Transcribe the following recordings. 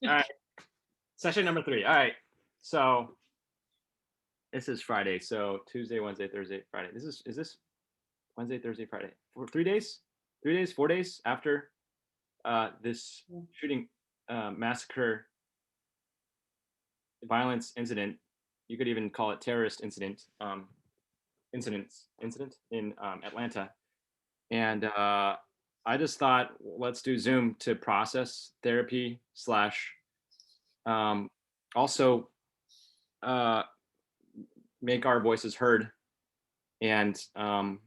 All right. Session number 3. All right. So this is Friday. So Tuesday, Wednesday, Thursday, Friday. Is this Wednesday, Thursday, Friday? For 3 days? 3 days, 4 days after this shooting, massacre, violence incident. You could even call it terrorist incident. Incident in Atlanta. And I just thought, let's do Zoom to process therapy slash also uh, make our voices heard. And I've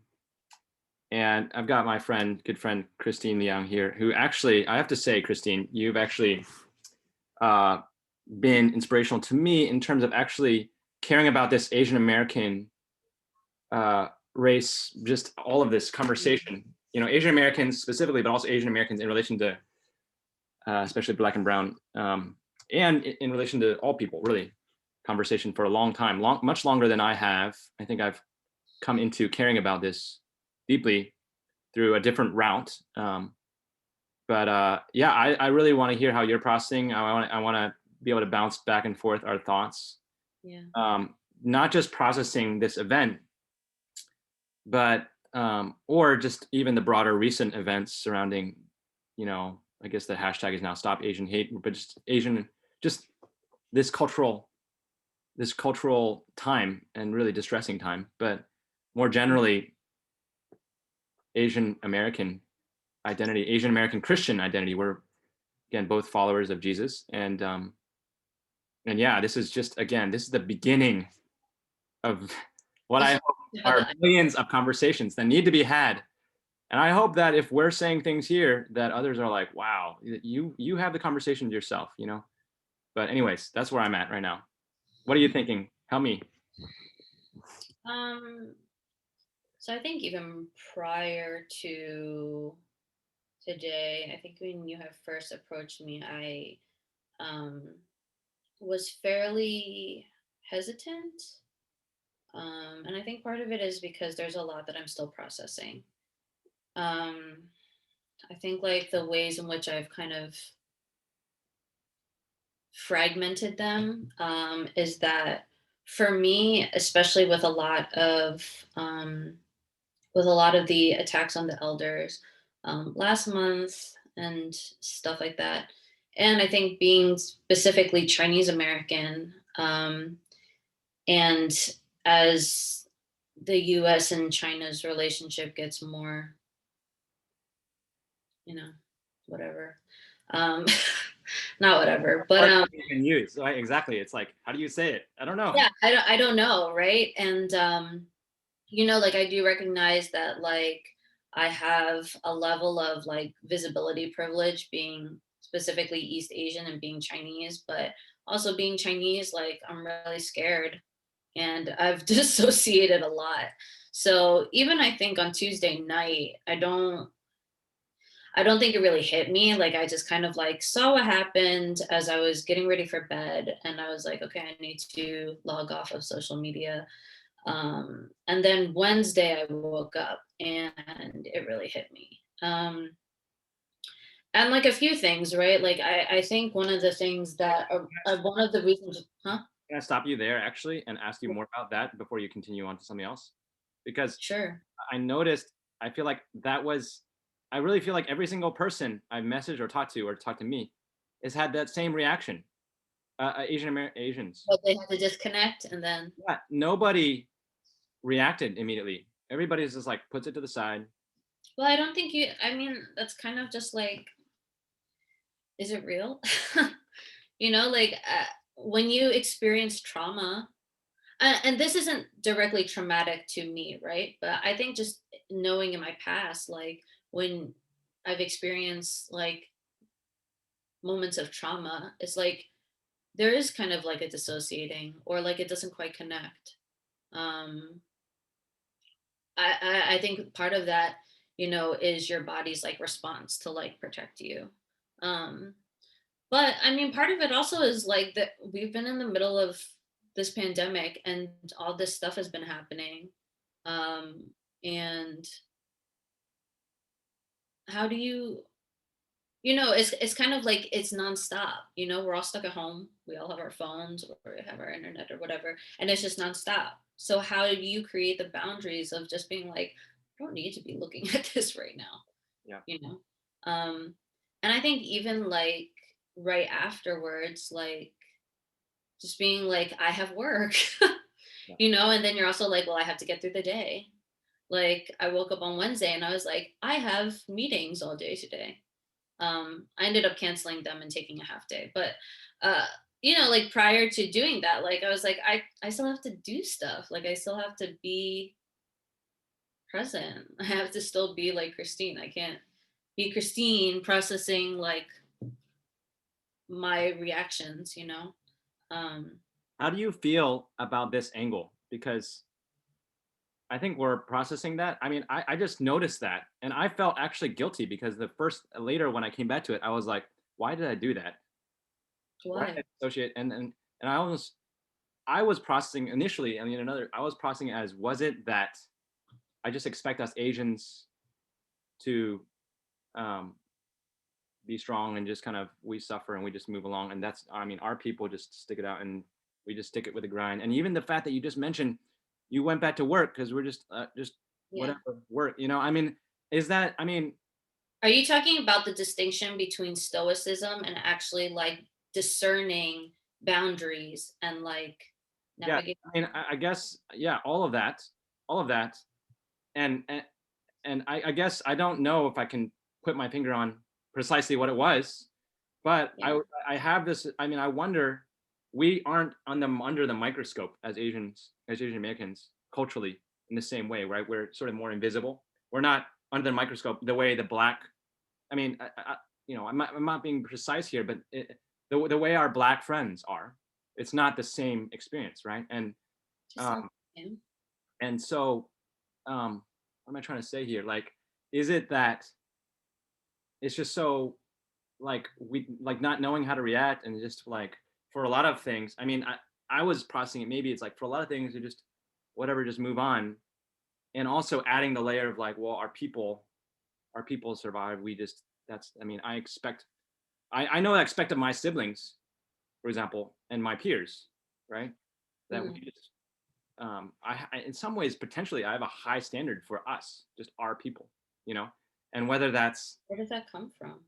got my good friend Christine Liang here, who actually, I have to say, Christine, you've actually uh, been inspirational to me in terms of actually caring about this Asian American race, just all of this conversation. Asian Americans specifically, but also Asian Americans in relation to especially Black and Brown, and in relation to all people, really, conversation for a long time, much longer than I have. I think I've come into caring about this deeply through a different route. But yeah, I really want to hear how you're processing. I want to be able to bounce back and forth our thoughts. Yeah. Not just processing this event, but or just even the broader recent events surrounding, I guess the hashtag is now Stop Asian Hate, but just this cultural time, and really distressing time, but more generally, Asian American identity, Asian American Christian identity. We're, again, both followers of Jesus, and yeah, this is the beginning of what I hope are millions of conversations that need to be had. And I hope that if we're saying things here, that others are like, wow, you have the conversation yourself. But anyways, that's where I'm at right now. What are you thinking? Help me. Um, so I think even prior to today, I think when you have first approached me, I um, was fairly hesitant. And I think part of it is because there's a lot that I'm still processing. Um, I think like the ways in which I've kind of fragmented them is that for me, especially with a lot of the attacks on the elders last month and stuff like that. And I think being specifically Chinese American, and as the US and China's relationship gets more, you know, whatever. Um, not whatever, but Hard to even use. Right? Exactly. It's like, how do you say it? I don't know. yeah, I don't know, right? And like I do recognize that like I have a level of like visibility privilege being specifically East Asian and being Chinese, but also being Chinese, like I'm really scared and I've dissociated a lot. So even I think on Tuesday night, I don't think it really hit me. Like I just kind of like saw what happened as I was getting ready for bed and I was like, okay, I need to log off of social media. And then Wednesday I woke up and it really hit me. And like a few things, right? Like I think one of the things that one of the reasons, huh? Can I stop you there actually and ask you more about that before you continue on to something else? Because Sure. I noticed, I feel like I really feel like every single person I've messaged or talked to me has had that same reaction. Asians. But they had to disconnect and then, Yeah, nobody reacted immediately. Everybody's just like puts it to the side. well, I don't think I mean, that's kind of just like, is it real? Like when you experience trauma, and this isn't directly traumatic to me, right? But I think just knowing in my past, like when I've experienced like moments of trauma, it's like there is kind of like a dissociating or like it doesn't quite connect. Um, I think part of that, is your body's like response to like protect you. Um, But I mean, part of it also is like that we've been in the middle of this pandemic and all this stuff has been happening. And how do you it's kind of like it's nonstop. We're all stuck at home. We all have our phones or we have our internet or whatever, and it's just nonstop. So how do you create the boundaries of just being like, I don't need to be looking at this right now, Yeah. you know? Um, and I think even like right afterwards, like just being like, I have work, Yeah. and then you're also like, well, I have to get through the day. Like I woke up on Wednesday and I was like, I have meetings all day today. I ended up canceling them and taking a half day, but uh like prior to doing that, like I was like, I still have to do stuff, like I still have to be present. I have to still be like Christine. I can't be Christine processing like my reactions. um How do you feel about this angle? Because I think we're processing that. I mean, I just noticed that, and I felt actually guilty because the first later when I came back to it, I was like, why did I do that? Why did why? I associate? And I was processing initially. I mean, I was processing it as, was it that I just expect us Asians to um, be strong and just kind of we suffer and we just move along, and that's, I mean, our people just stick it out and we just stick it with the grind. And even the fact that you just mentioned you went back to work because we're just Yeah. whatever work, I mean, is that, I mean, Are you talking about the distinction between stoicism and actually like discerning boundaries and like yeah, navigating? I mean, I guess, yeah, all of that, and I guess I don't know if I can put my finger on precisely what it was, but Yeah. I have this. I mean, I wonder, we aren't under the microscope as Asian Americans culturally in the same way, right? We're sort of more invisible. We're not under the microscope the way the black. I mean, I'm not being precise here, but the way our black friends are, it's not the same experience, right? Just not Um, him. and so, what am I trying to say here? Like, is it that it's just so, like, we like not knowing how to react, and just like for a lot of things, I mean, I was processing it, maybe it's like for a lot of things you just whatever, just move on. And also adding the layer of like, well, our people survive, we just, that's, I mean, I know I expect of my siblings, for example, and my peers, right, that we Mhm. just I in some ways potentially I have a high standard for us, just our people, you know, and whether that's, Where did that come from?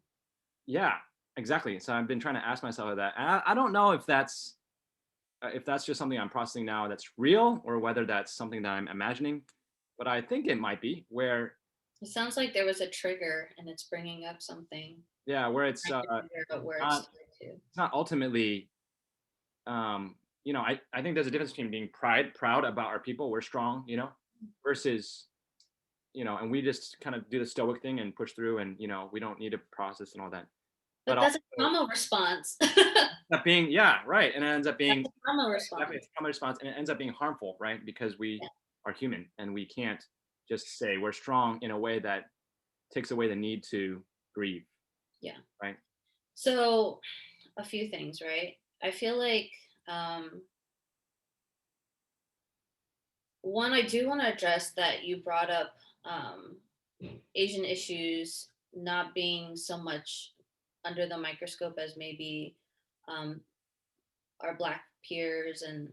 yeah, exactly. So I've been trying to ask myself that. And I don't know if that's just something I'm processing now that's real, or whether that's something that I'm imagining. But I think it might be where, It sounds like there was a trigger and it's bringing up something. yeah, where it's Trying to figure out where it's not tied to. it's not ultimately, I think there's a difference between being proud about our people, we're strong, versus, and we just kind of do the stoic thing and push through, and we don't need to process and all that. But But also that's a trauma response. that being, yeah, right, and it ends up That's being a trauma definitely response. a trauma response, and it ends up being harmful, right? Because we Yeah. are human, and we can't just say we're strong in a way that takes away the need to grieve, Yeah. right? So a few things, right? I feel like um, one, I do want to address that you brought up um, Asian issues not being so much under the microscope as maybe um, our Black peers and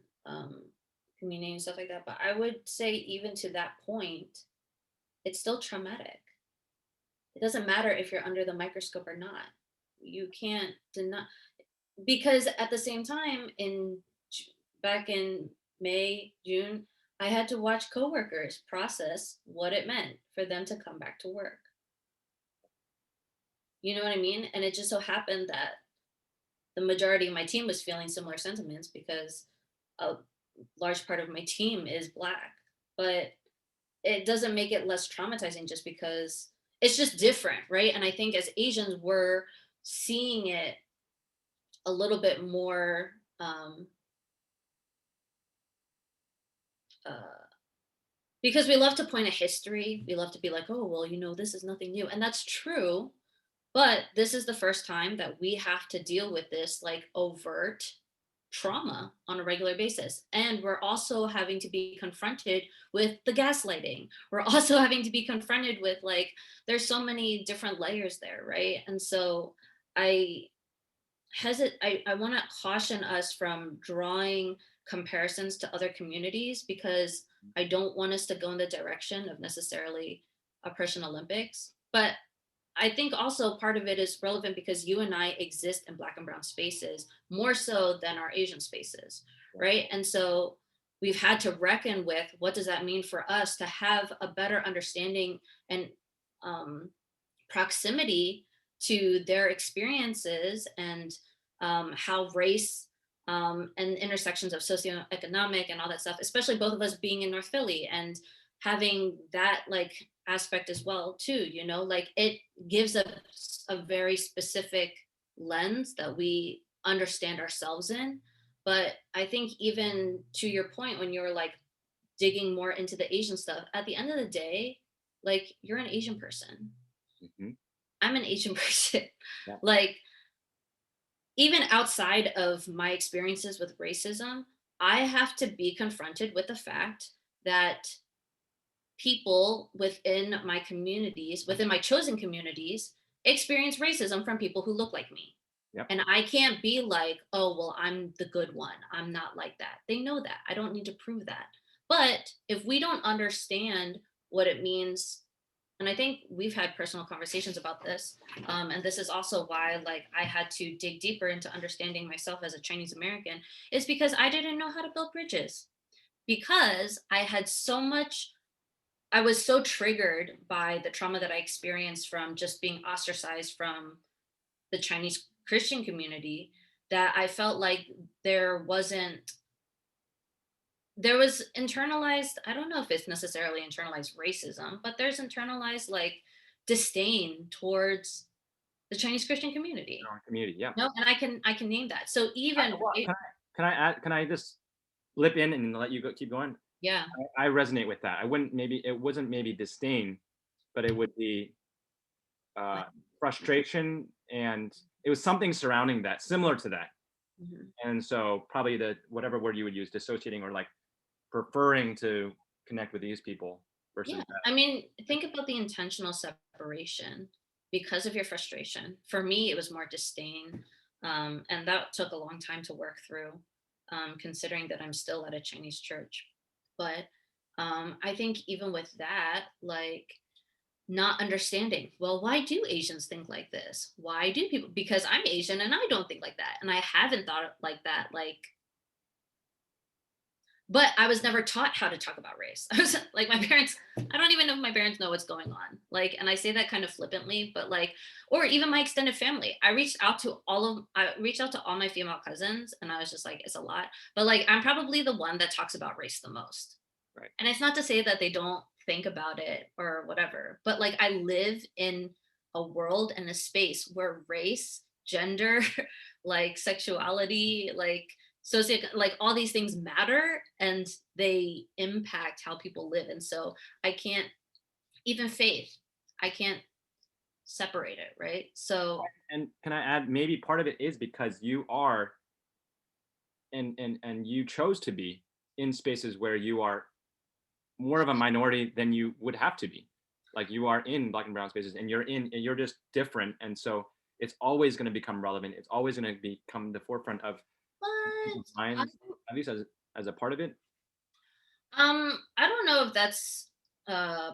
community and stuff like that. But I would say, even to that point, it's still traumatic. It doesn't matter if you're under the microscope or not. You can't deny, because at the same time, back in May, June, I had to watch coworkers process what it meant for them to come back to work. You know what I mean? And it just so happened that the majority of my team was feeling similar sentiments because a large part of my team is Black. But it doesn't make it less traumatizing just because it's just different, right? And I think as Asians, we're seeing it a little bit more uh, because we love to point at history. We love to be like, oh, well, this is nothing new. And that's true. But this is the first time that we have to deal with this like overt. trauma on a regular basis. And we're also having to be confronted with the gaslighting. We're also having to be confronted with like, there's so many different layers there, right? And so I I want to caution us from drawing comparisons to other communities, because I don't want us to go in the direction of necessarily a Christian Olympics. But I think also part of it is relevant because you and I exist in Black and Brown spaces more so than our Asian spaces, right? And so we've had to reckon with what does that mean for us to have a better understanding and um, proximity to their experiences, and how race and intersections of socioeconomic and all that stuff, especially both of us being in North Philly and having that like aspect as well too, you know, like it gives us a very specific lens that we understand ourselves in. But I think even to your point, when you're like digging more into the Asian stuff, at the end of the day, like you're an Asian person, Mhm. I'm an Asian person. Yeah. Like, even outside of my experiences with racism, I have to be confronted with the fact that people within my communities, within my chosen communities, experience racism from people who look like me. Yep. And I can't be like, oh, well, I'm the good one. I'm not like that. They know that. I don't need to prove that. But if we don't understand what it means, and I think we've had personal conversations about this, and this is also why like I had to dig deeper into understanding myself as a Chinese American, is because I didn't know how to build bridges, because I was so triggered by the trauma that I experienced from just being ostracized from the Chinese Christian community, that I felt like there wasn't there was internalized, I don't know if it's necessarily internalized racism, but there's internalized like disdain towards the Chinese Christian community. Our community, yeah. No, and I can name that. So even Well, can I add? Can I just lip in and let you go? Keep going. yeah, I resonate with that. I wouldn't maybe it wasn't maybe disdain, but it would be uh, frustration, and it was something surrounding that, similar to that. mhm. And so probably the whatever word you would use, dissociating or like preferring to connect with these people versus Yeah. that. I mean, think about the intentional separation because of your frustration. For me, it was more disdain. And that took a long time to work through, considering that I'm still at a Chinese church. But I think even with that, like not understanding, well, why do Asians think like this? Why do people? Because I'm Asian and I don't think like that. And I haven't thought like that, like, but I was never taught how to talk about race. I was like, my parents, I don't even know if my parents know what's going on. Like, and I say that kind of flippantly, but like, or even my extended family. I reached out to all my female cousins, and I was just like, it's a lot. But like, I'm probably the one that talks about race the most. Right. And it's not to say that they don't think about it or whatever, but like, I live in a world and a space where race, gender, like sexuality, like like all these things matter, and they impact how people live. And so I can't, even faith, I can't separate it, right? So And can I add, maybe part of it is because you are and you chose to be in spaces where you are more of a minority than you would have to be. Like you are in Black and brown spaces, and you're just different, and so it's always going to become relevant. It's always going to become the forefront of but people's minds, at least as a part of it. I don't know if that's uh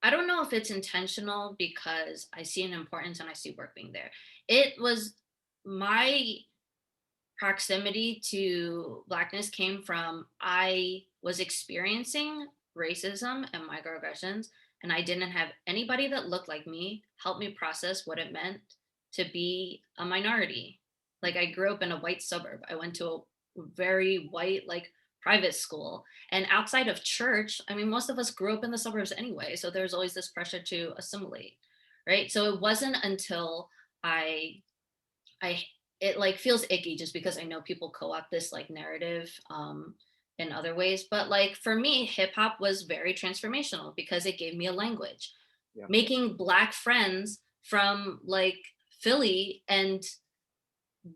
I don't know if it's intentional, because I see an importance and I see work being there. It was my proximity to Blackness came from, I was experiencing racism and microaggressions, and I didn't have anybody that looked like me help me process what it meant to be a minority. Like, I grew up in a white suburb. I went to a very white, like, private school. And outside of church, I mean, most of us grew up in the suburbs anyway. So there's always this pressure to assimilate, right? So it wasn't until I I it like feels icky just because I know people co-opt this like narrative in other ways. But like for me, hip hop was very transformational because it gave me a language. Yeah. Making Black friends from like Philly and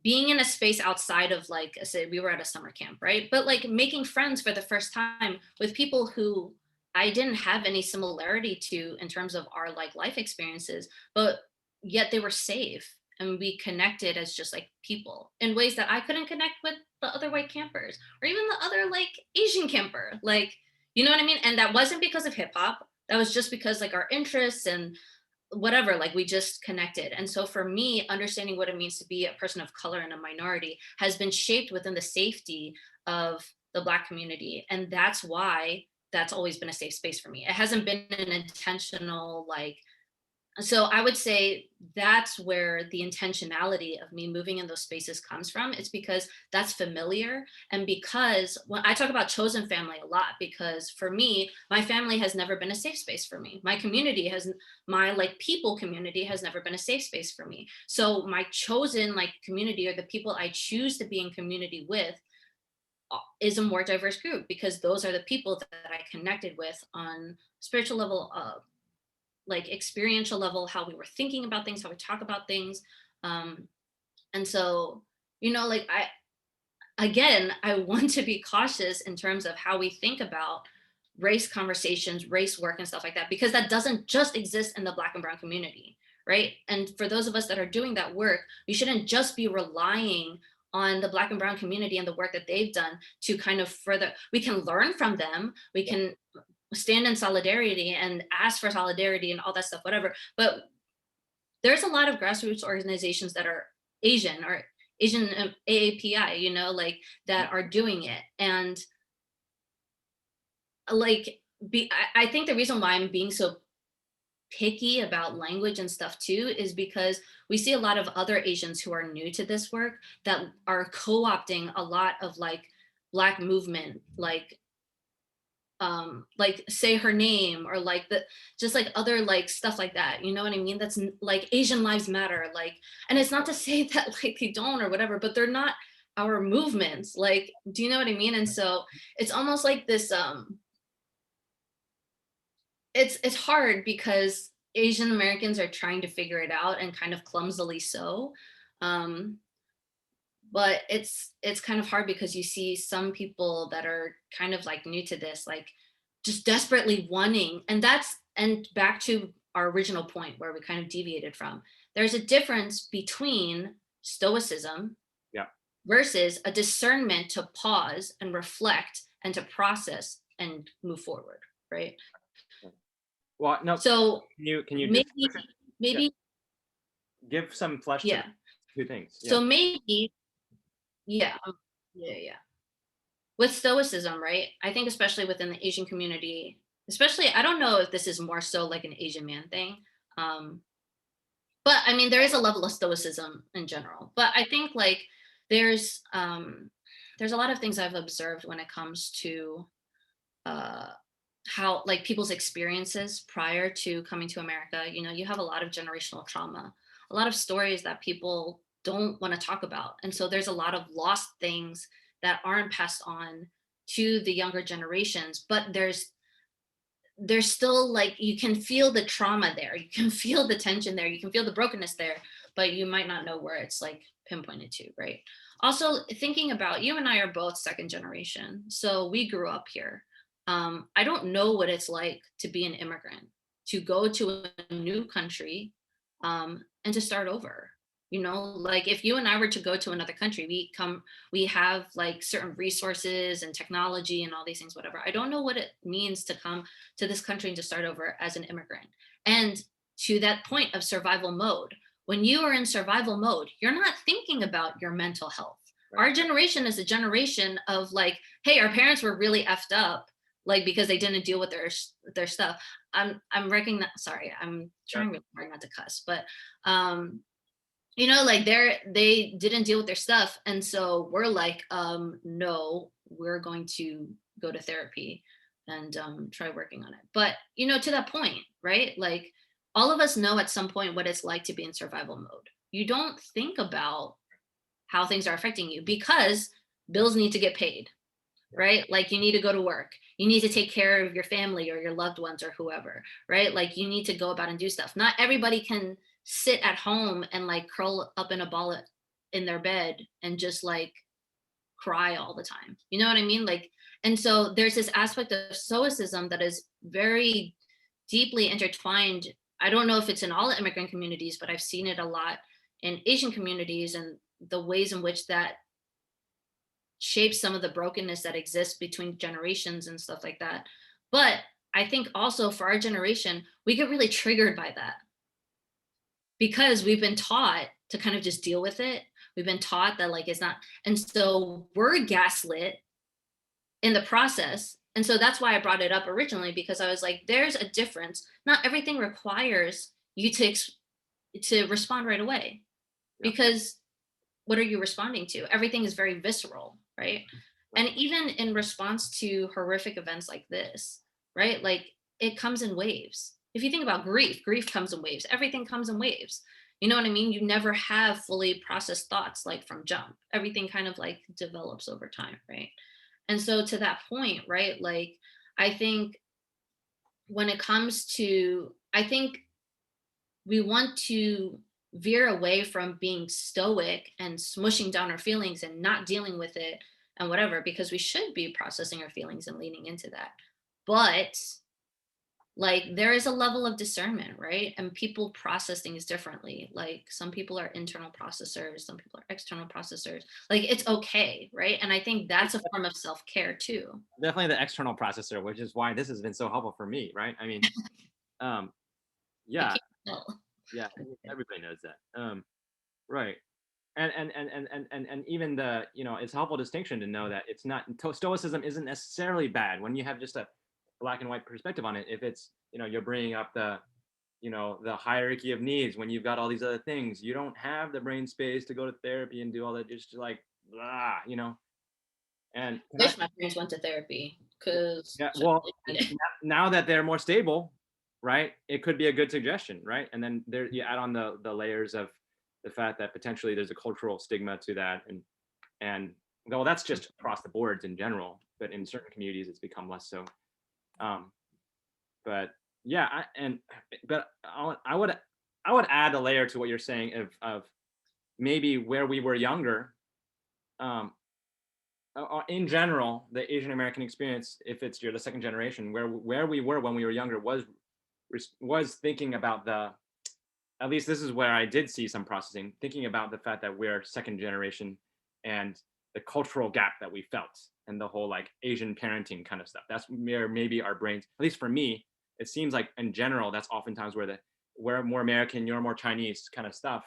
being in a space outside of, like, say we were at a summer camp, right? But like making friends for the first time with people who I didn't have any similarity to in terms of our like life experiences, but yet they were safe and we connected as just like people in ways that I couldn't connect with the other white campers or even the other like Asian camper. Like, you know what I mean? And that wasn't because of hip hop. That was just because like our interests and whatever, like we just connected. And so for me, understanding what it means to be a person of color and a minority has been shaped within the safety of the Black community. And that's why that's always been a safe space for me. It hasn't been an intentional like, so I would say that's where the intentionality of me moving in those spaces comes from. It's because that's familiar. And because when I talk about chosen family a lot, because for me, my family has never been a safe space for me. My community has, my like people community has never been a safe space for me. So my chosen like community or the people I choose to be in community with is a more diverse group because those are the people that I connected with on spiritual level, like experiential level, how we were thinking about things, how we talk about things. Um, and so, you know, like again, I want to be cautious in terms of how we think about race conversations, race work and stuff like that, because that doesn't just exist in the Black and brown community, right? And for those of us that are doing that work, we shouldn't just be relying on the Black and brown community and the work that they've done to kind of further, we can learn from them, we can stand in solidarity and ask for solidarity and all that stuff, whatever. But there's a lot of grassroots organizations that are Asian or Asian AAPI, you know, like that are doing it. And like, I think the reason why I'm being so picky about language and stuff too is because we see a lot of other Asians who are new to this work that are co-opting a lot of like Black movement, like say her name or like the just like other like stuff like that, you know what I mean? That's like Asian lives matter, like, and it's not to say that like they don't or whatever, but they're not our movements, like, do you know what I mean? And so it's almost like this it's hard because Asian Americans are trying to figure it out and kind of clumsily so. um but it's kind of hard because you see some people that are kind of like new to this, like just desperately wanting, and that's, and back to our original point where we kind of deviated from, there's a difference between stoicism Yeah. versus a discernment to pause and reflect and to process and move forward, right? Well, no. So Can you maybe distinguish it? Yeah. maybe Give some flesh to the yeah, two things. Yeah. so maybe yeah, yeah. With stoicism, right? I think especially within the Asian community, especially, I don't know if this is more so like an Asian man thing. Um, but I mean, there is a level of stoicism in general. But I think like there's um there's a lot of things I've observed when it comes to uh how like people's experiences prior to coming to America. You know, you have a lot of generational trauma, a lot of stories that people don't want to talk about. And so there's a lot of lost things that aren't passed on to the younger generations, but there's still like, you can feel the trauma there, you can feel the tension there, you can feel the brokenness there, but you might not know where it's like pinpointed to, right? Also thinking about, you and I are both second generation, so we grew up here. I don't know what it's like to be an immigrant, to go to a new country, and to start over. You know, like if you and I were to go to another country, we have like certain resources and technology and all these things, whatever. I don't know what it means to come to this country and to start over as an immigrant. And to that point of survival mode, when you are in survival mode, you're not thinking about your mental health. Right. Our generation is a generation of like, hey, our parents were really effed up, like because they didn't deal with their stuff. I'm recognizing, sorry, I'm trying really hard not to cuss, but you know, like they didn't deal with their stuff. And so we're like, no, we're going to go to therapy and try working on it. But, you know, to that point, right? Like all of us know at some point what it's like to be in survival mode. You don't think about how things are affecting you because bills need to get paid, right? Like you need to go to work. You need to take care of your family or your loved ones or whoever, right? Like you need to go about and do stuff. Not everybody can sit at home and like curl up in a ball in their bed and just like cry all the time. You know what I mean? Like, and so there's this aspect of stoicism that is very deeply intertwined. I don't know if it's in all immigrant communities, but I've seen it a lot in Asian communities, and the ways in which that shapes some of the brokenness that exists between generations and stuff like that. But I think also for our generation, we get really triggered by that because we've been taught to kind of just deal with it. We've been taught that like it's not, and so we're gaslit in the process. And so that's why I brought it up originally, because I was like, there's a difference. Not everything requires you to respond right away, Yeah. because what are you responding to? Everything is very visceral, right? And even in response to horrific events like this, right? Like it comes in waves. If you think about grief, grief comes in waves. Everything comes in waves. You know what I mean? You never have fully processed thoughts like from jump. Everything kind of like develops over time, right? And so to that point, right? Like I think when it comes to, I think we want to veer away from being stoic and smushing down our feelings and not dealing with it and whatever, because we should be processing our feelings and leaning into that. But like there is a level of discernment, right? And people process things differently. Like some people are internal processors, some people are external processors. Like it's okay, right? And I think that's a form of self-care too. Definitely the external processor, which is why this has been so helpful for me, right? I mean, um, I yeah, can't tell. yeah, everybody knows that. Right. And even the, it's a helpful distinction to know that it's not, stoicism isn't necessarily bad when you have just a black and white perspective on it. If it's, you're bringing up the hierarchy of needs when you've got all these other things, you don't have the brain space to go to therapy and do all that, just like blah. And Wish my parents went to therapy because yeah, well, and now that they're more stable, right, it could be a good suggestion, right? And then there you add on the layers of the fact that potentially there's a cultural stigma to that, and well, that's just across the boards in general, but in certain communities it's become less so. Um, but yeah, I would add a layer to what you're saying of maybe where we were younger. Um, in general, the Asian American experience, if you're the second generation, where we were when we were younger was thinking about at least this is where I did see some processing, thinking about the fact that we're second generation and the cultural gap that we felt and the whole like Asian parenting kind of stuff. That's where maybe our brains, at least for me, it seems like in general, that's oftentimes where we're more American, you're more Chinese kind of stuff.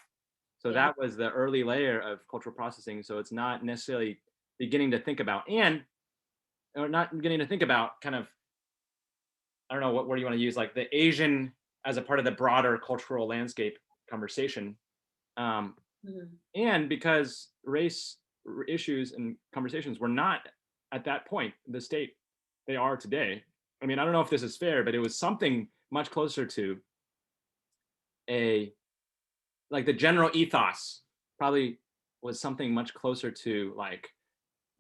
So yeah. that was the early layer of cultural processing. So it's not necessarily beginning to think about, and or not beginning to think about kind of, I don't know what word you want to use, like the Asian as a part of the broader cultural landscape conversation. Um, Mhm. and because race issues and conversations were not at that point the state they are today. I mean, I don't know if this is fair, but it was something much closer to a, like the general ethos probably was something much closer to like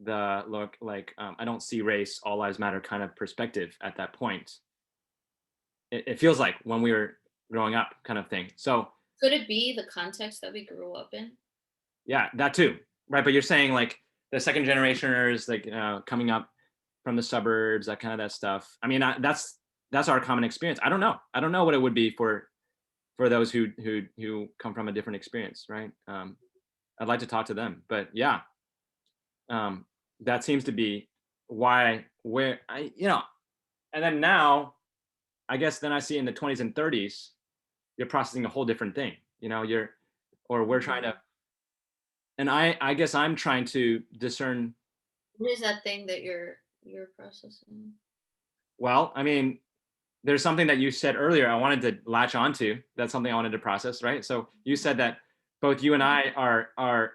the look like I don't see race, all lives matter kind of perspective at that point. It feels like when we were growing up kind of thing. So Could it be the context that we grew up in? yeah, that too, right? But you're saying like the second generationers, like coming up from the suburbs, that stuff. I mean, that's our common experience. I don't know what it would be for those who come from a different experience, right? I'd like to talk to them, but yeah, um, that seems to be why where I and then now I guess then I see in the 20s and 30s you're processing a whole different thing. We're trying to, and I guess I'm trying to discern. What is that thing that you're processing? Well, I mean, there's something that you said earlier I wanted to latch onto. That's something I wanted to process, right? So you said that both you and I are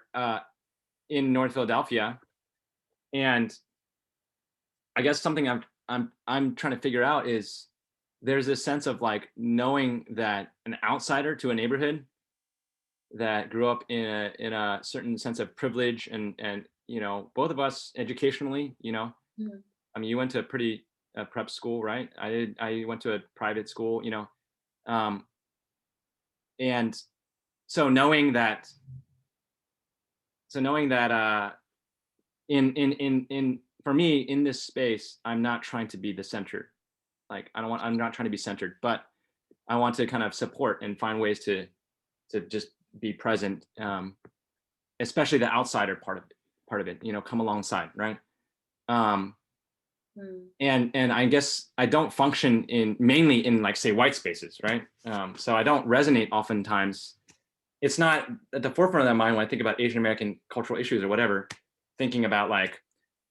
in North Philadelphia, and I guess something I'm trying to figure out is there's this sense of like knowing that an outsider to a neighborhood that grew up in a certain sense of privilege, and both of us educationally, Mhm. I mean, you went to a pretty prep school, right? I went to a private school, um, and so knowing that so knowing that in for me in this space, I'm not trying to be the center. Like I'm not trying to be centered, but I want to kind of support and find ways to just be present, especially the outsider part of it, come alongside, right? Um, and I guess I don't function mainly in, like, say, white spaces, right? So I don't resonate oftentimes. It's not at the forefront of my mind when I think about Asian American cultural issues or whatever, thinking about like,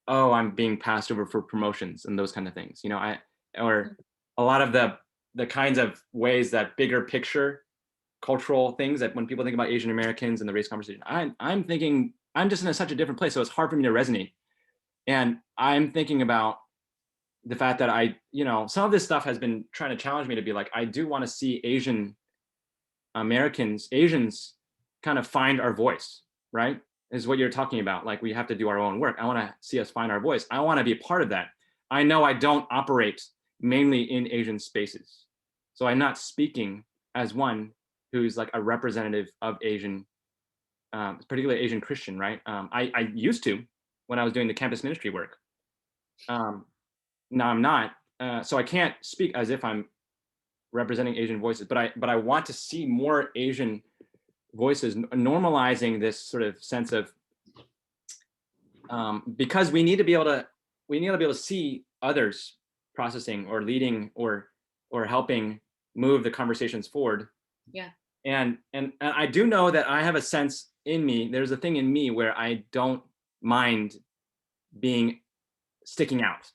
oh, I'm being passed over for promotions and those kind of things. Or a lot of the kinds of ways that bigger picture cultural things that when people think about Asian Americans and the race conversation, I'm thinking I'm just in such a different place, so it's hard for me to resonate. And I'm thinking about the fact that some of this stuff has been trying to challenge me to be like, I do want to see Asians kind of find our voice, right? Is what you're talking about. Like, we have to do our own work. I want to see us find our voice. I want to be a part of that. I know I don't operate mainly in Asian spaces. So I'm not speaking as one who's like a representative of Asian, particularly Asian Christian, right? I used to when I was doing the campus ministry work. Now I'm not. So I can't speak as if I'm representing Asian voices, but I want to see more Asian voices normalizing this sort of sense of, because we need to be able to see others processing or leading or helping move the conversations forward. Yeah. And I do know that I have a sense in me. There's a thing in me where I don't mind sticking out.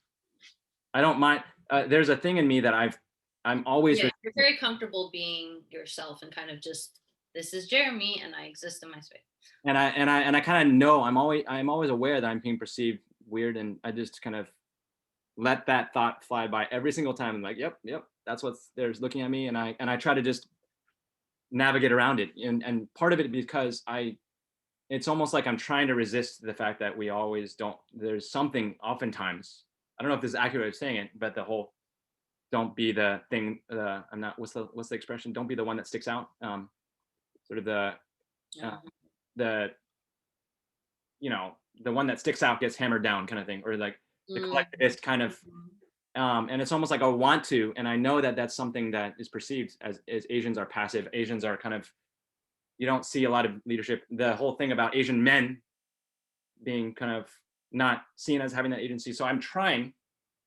I don't mind. There's a thing in me that I'm always. Yeah, you're very comfortable being yourself and kind of just, this is Jeremy and I exist in my space. And I kind of know I'm always aware that I'm being perceived weird, and I just kind of let that thought fly by every single time. I'm like, yep, that's what's there's looking at me, and I try to just navigate around it. And part of it because it's almost like I'm trying to resist the fact that we always don't. There's something oftentimes. I don't know if this is accurate way of saying it, but the whole don't be the thing. I'm not. What's the expression? Don't be the one that sticks out. Sort of the one that sticks out gets hammered down kind of thing, or like the collectivist kind of. And it's almost like I want to, and I know that that's something that is perceived as Asians are passive. Asians are kind of, you don't see a lot of leadership. The whole thing about Asian men being kind of not seen as having that agency. So I'm trying,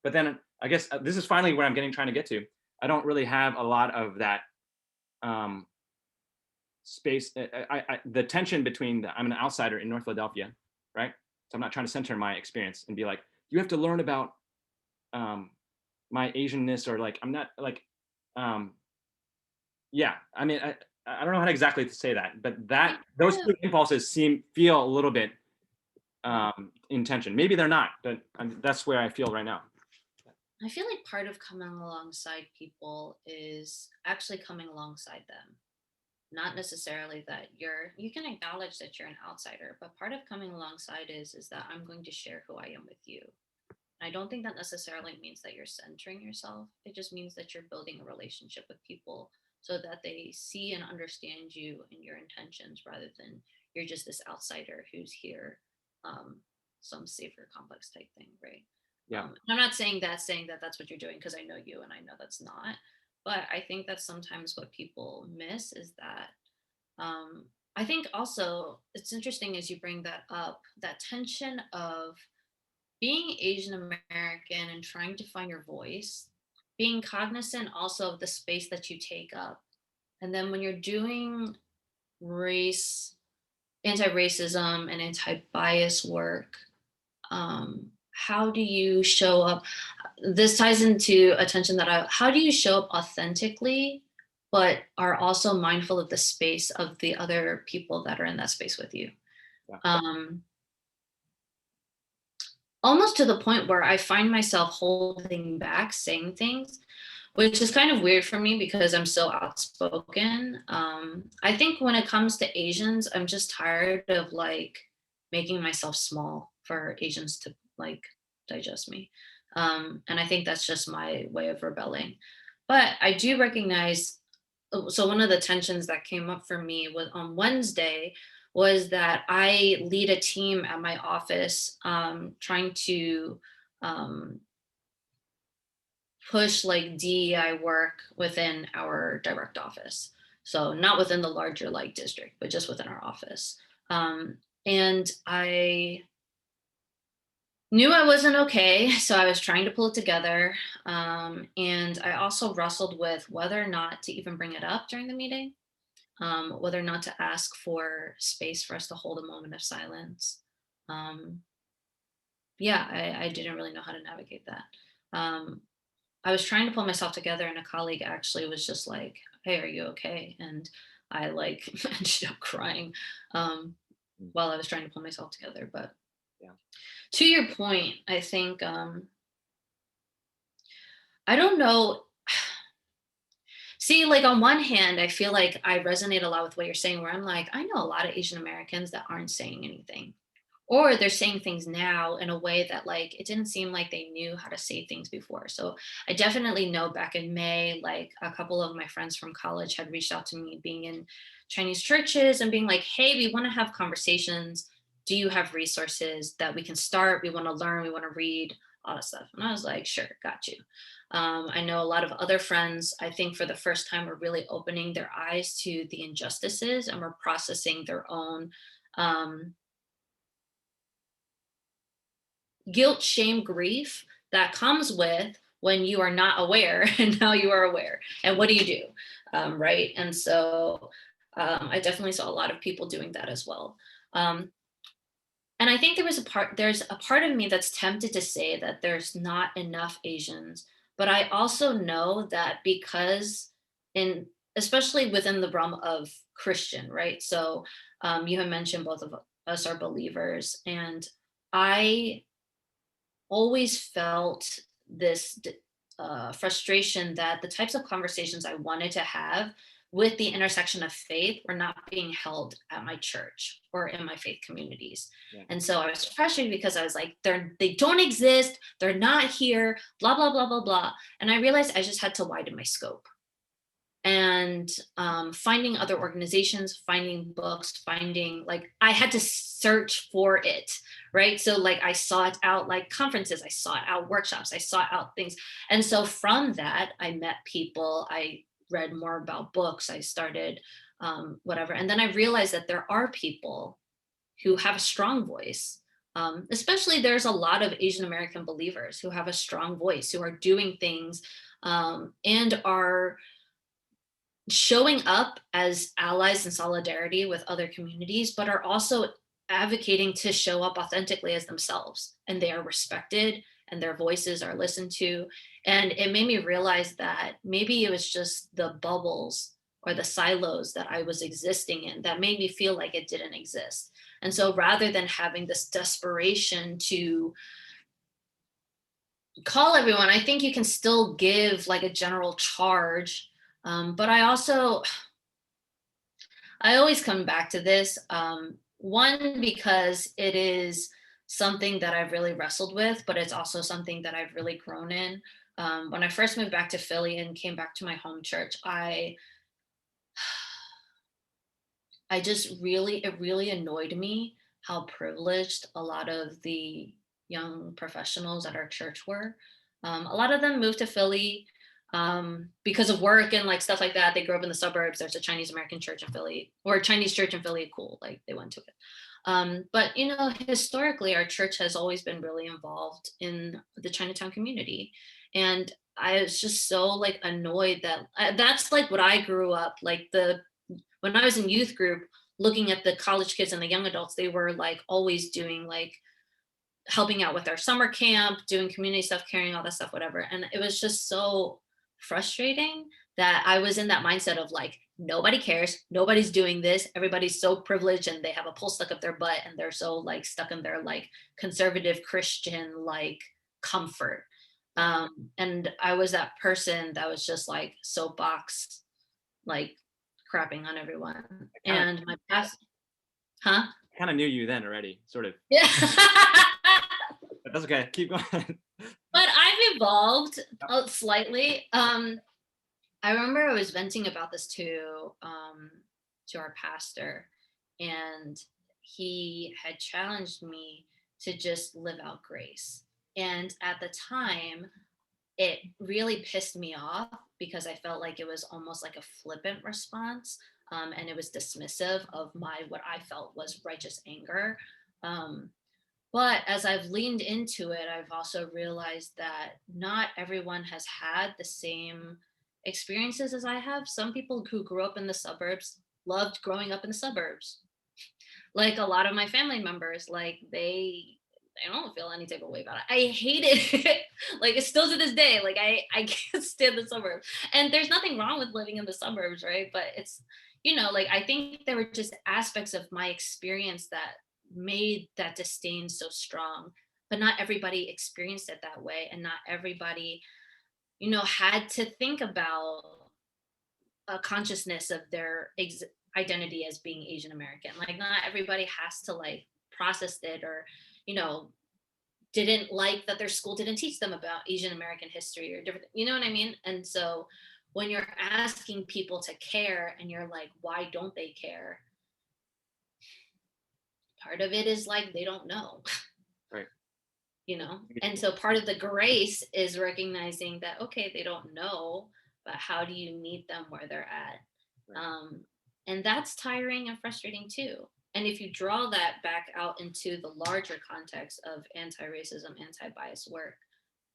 but then I guess this is finally where I'm trying to get to. I don't really have a lot of that space. The tension between I'm an outsider in North Philadelphia, right? So I'm not trying to center my experience and be like, you have to learn about my Asianness, or like I'm not like, yeah. I mean, I don't know how exactly to say that, but those two impulses feel a little bit in tension. Maybe they're not, but that's where I feel right now. I feel like part of coming alongside people is actually coming alongside them. Not necessarily that you can acknowledge that you're an outsider, but part of coming alongside is that I'm going to share who I am with you. I don't think that necessarily means that you're centering yourself. It just means that you're building a relationship with people so that they see and understand you and your intentions, rather than you're just this outsider who's here, some safer complex type thing, right? Yeah. I'm not saying that that's what you're doing, because I know you and I know that's not. But I think that sometimes what people miss is that, I think also it's interesting as you bring that up, that tension of being Asian American and trying to find your voice, being cognizant also of the space that you take up. And then when you're doing anti-racism and anti-bias work, how do you show up? This ties into a tension how do you show up authentically, but are also mindful of the space of the other people that are in that space with you? Yeah. Almost to the point where I find myself holding back saying things, which is kind of weird for me because I'm so outspoken. I think when it comes to Asians, I'm just tired of like making myself small for Asians to like digest me. And I think that's just my way of rebelling. But I do recognize, so one of the tensions that came up for me was on Wednesday was that I lead a team at my office, trying to push like DEI work within our direct office. So not within the larger like district, but just within our office. And I knew I wasn't okay, so I was trying to pull it together. And I also wrestled with whether or not to even bring it up during the meeting, whether or not to ask for space for us to hold a moment of silence. Um, yeah, I didn't really know how to navigate that. Um, I was trying to pull myself together, and a colleague actually was just like, "Hey, are you okay?" And I like ended up crying while I was trying to pull myself together. But Yeah. to your point, I think I don't know. See, like on one hand, I feel like I resonate a lot with what you're saying, where I'm like, I know a lot of Asian Americans that aren't saying anything. Or they're saying things now in a way that like it didn't seem like they knew how to say things before. So I definitely know back in May, like a couple of my friends from college had reached out to me being in Chinese churches and being like, hey, we want to have conversations. Do you have resources that we can start? We want to learn, we want to read, all that stuff. And I was like, sure, got you. I know a lot of other friends, I think for the first time, are really opening their eyes to the injustices and were processing their own um, guilt, shame, grief that comes with when you are not aware and now you are aware. And what do you do? Right. And so I definitely saw a lot of people doing that as well. Um, and I think there's a part of me that's tempted to say that there's not enough Asians, but I also know that because in especially within the realm of Christian, right? So you have mentioned both of us are believers, and I always felt this frustration that the types of conversations I wanted to have with the intersection of faith were not being held at my church or in my faith communities. Yeah. And so I was frustrated because I was like, they don't exist, they're not here, blah, blah, blah, blah, blah. And I realized I just had to widen my scope and finding other organizations, finding books, finding like I had to search for it, right? So like I sought out like conferences, I sought out workshops, I sought out things, and so from that I met people, I read more about books, I started whatever, and then I realized that there are people who have a strong voice. Especially there's a lot of Asian American believers who have a strong voice, who are doing things and are showing up as allies in solidarity with other communities, but are also advocating to show up authentically as themselves. And they are respected and their voices are listened to. And it made me realize that maybe it was just the bubbles or the silos that I was existing in that made me feel like it didn't exist. And so rather than having this desperation to call everyone, I think you can still give like a general charge. But I always come back to this. One, because it is something that I've really wrestled with, but it's also something that I've really grown in. When I first moved back to Philly and came back to my home church, I just it really annoyed me how privileged a lot of the young professionals at our church were. A lot of them moved to Philly because of work and like stuff like that. They grew up in the suburbs. There's a Chinese American church in Philly or a Chinese church in Philly. Cool. Like they went to it. But you know, historically, our church has always been really involved in the Chinatown community. And I was just so like annoyed that that's like what I grew up like when I was in youth group, looking at the college kids and the young adults, they were like always doing like helping out with our summer camp, doing community stuff, carrying all that stuff, whatever. And it was just so frustrating that I was in that mindset of like, nobody cares, nobody's doing this, everybody's so privileged and they have a pole stuck up their butt and they're so like stuck in their like conservative Christian like comfort. And I was that person that was just like soapbox, like crapping on everyone. I kind of And my past, huh? kind of knew you then already, sort of. Yeah. But that's okay. Keep going. But I've evolved slightly. I remember I was venting about this to our pastor, and he had challenged me to just live out grace. And at the time, it really pissed me off because I felt like it was almost like a flippant response. And it was dismissive of my what I felt was righteous anger. Um, but as I've leaned into it, I've also realized that not everyone has had the same experiences as I have. Some people who grew up in the suburbs loved growing up in the suburbs. Like a lot of my family members, like they don't feel any type of way about it. I hated it. Like it's still to this day. Like I can't stand the suburbs. And there's nothing wrong with living in the suburbs, right? But it's, like I think there were just aspects of my experience that made that disdain so strong. But not everybody experienced it that way. And not everybody, had to think about a consciousness of their identity as being Asian American. Like not everybody has to like process it or, you know, didn't like that their school didn't teach them about Asian American history or different, you know what I mean? And so when you're asking people to care and you're like, why don't they care? Part of it is like they don't know. Right. And so part of the grace is recognizing that okay, they don't know, but how do you meet them where they're at? Right. And that's tiring and frustrating too. And if you draw that back out into the larger context of anti-racism, anti-bias work,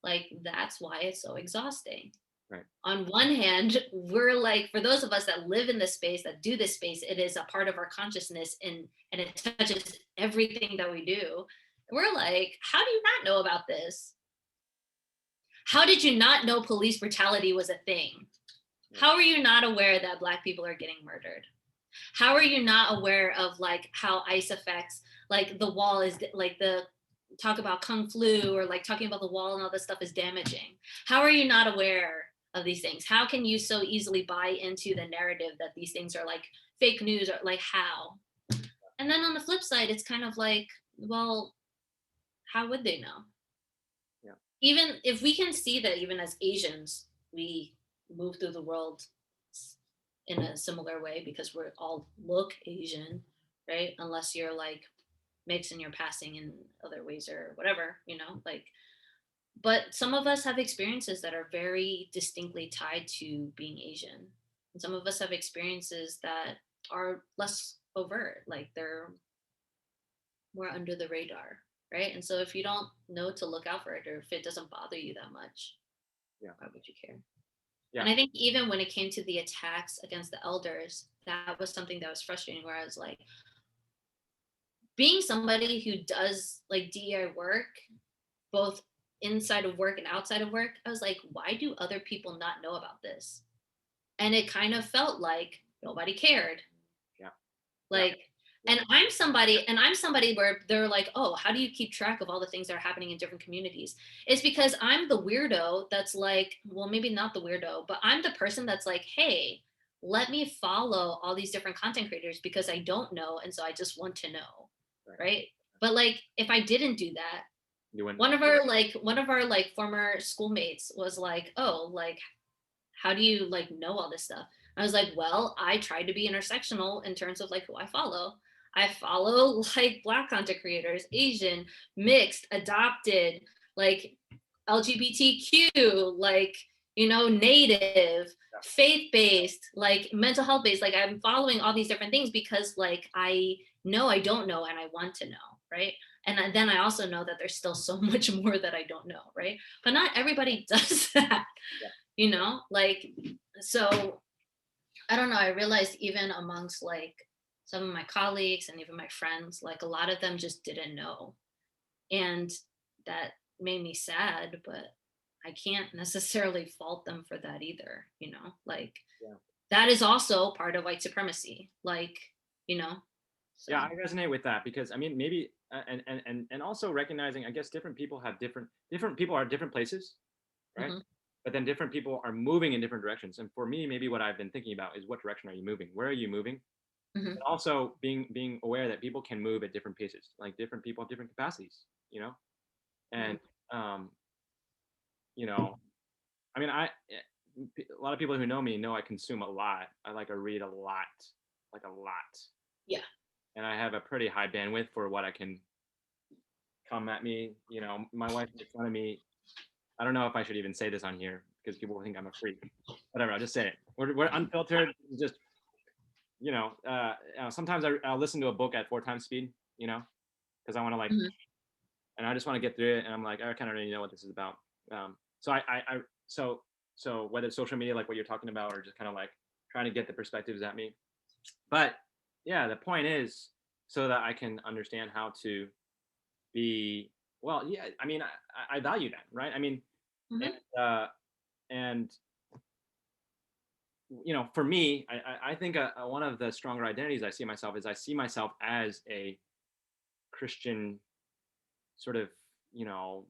like that's why it's so exhausting. Right. On one hand, we're like, for those of us that live in this space, that do this space, it is a part of our consciousness and it touches everything that we do. We're like, how do you not know about this? How did you not know police brutality was a thing? How are you not aware that Black people are getting murdered? How are you not aware of like how ICE affects like the wall is like the talk about Kung Flu or like talking about the wall and all this stuff is damaging? How are you not aware of these things? How can you so easily buy into the narrative that these things are like fake news or like how? And then on the flip side, it's kind of like, well, how would they know? Yeah. Even if we can see that even as Asians, we move through the world in a similar way because we're all look Asian, right? Unless you're like mixed and you're passing in other ways or whatever, like, but some of us have experiences that are very distinctly tied to being Asian. And some of us have experiences that are less overt, like they're more under the radar, right? And so if you don't know to look out for it or if it doesn't bother you that much, why would you care? Yeah. And I think even when it came to the attacks against the elders, that was something that was frustrating where I was like, being somebody who does like DEI work, both inside of work and outside of work, I was like, why do other people not know about this? And it kind of felt like nobody cared. Yeah. Like, and I'm somebody where they're like, oh, how do you keep track of all the things that are happening in different communities? It's because I'm the weirdo that's like, well, maybe not the weirdo, but I'm the person that's like, hey, let me follow all these different content creators because I don't know. And so I just want to know. Right. But like, if I didn't do that, one of our like former schoolmates was like, oh, like, how do you like know all this stuff? I was like, well, I try to be intersectional in terms of like who I follow. I follow like Black content creators, Asian, mixed, adopted, like LGBTQ, like, native, faith-based, like mental health based. Like I'm following all these different things because like I know I don't know and I want to know, right? And then I also know that there's still so much more that I don't know, right? But not everybody does that, like, so I don't know. I realized even amongst like some of my colleagues and even my friends, like a lot of them just didn't know. And that made me sad, but I can't necessarily fault them for that either, like that is also part of white supremacy, like, so. Yeah, I resonate with that because I mean maybe and also recognizing I guess different people have different people are at different places, right? Mhm. But then different people are moving in different directions. And for me, maybe what I've been thinking about is what direction are you moving? Where are you moving? Mhm. But also being aware that people can move at different paces, like different people have different capacities, And um, I mean a lot of people who know me know I consume a lot. I like to read a lot, like a lot. Yeah. and I have a pretty high bandwidth for what I can come at me. You know, my wife makes fun of me. I don't know if I should even say this on here because people will think I'm a freak. Whatever, I'll just say it. We're unfiltered. Just sometimes I'll listen to a book at 4 times speed. You know, because I want to like, Mhm. and I just want to get through it. And I'm like, I kind of already know what this is about. So so whether it's social media, like what you're talking about, or just kind of like trying to get the perspectives at me. But yeah, the point is so that I can understand how to be well. Yeah, I mean, I value that, right? I mean, and Mhm. and for me, I think one of the stronger identities I see myself is I see myself as a Christian sort of you know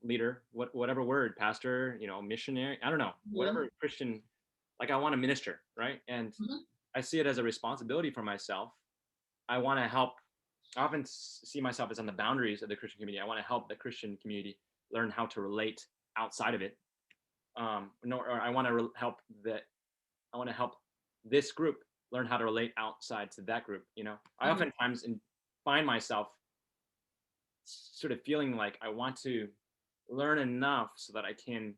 leader, whatever word, pastor, missionary, I don't know, Mhm. whatever Christian, like I want to minister, right? And Mhm. I see it as a responsibility for myself. I want to help. I often see myself as on the boundaries of the Christian community. I want to help the Christian community learn how to relate outside of it. Or I want to help I want to help this group learn how to relate outside to that group. I Mhm. oftentimes find myself sort of feeling like I want to learn enough so that I can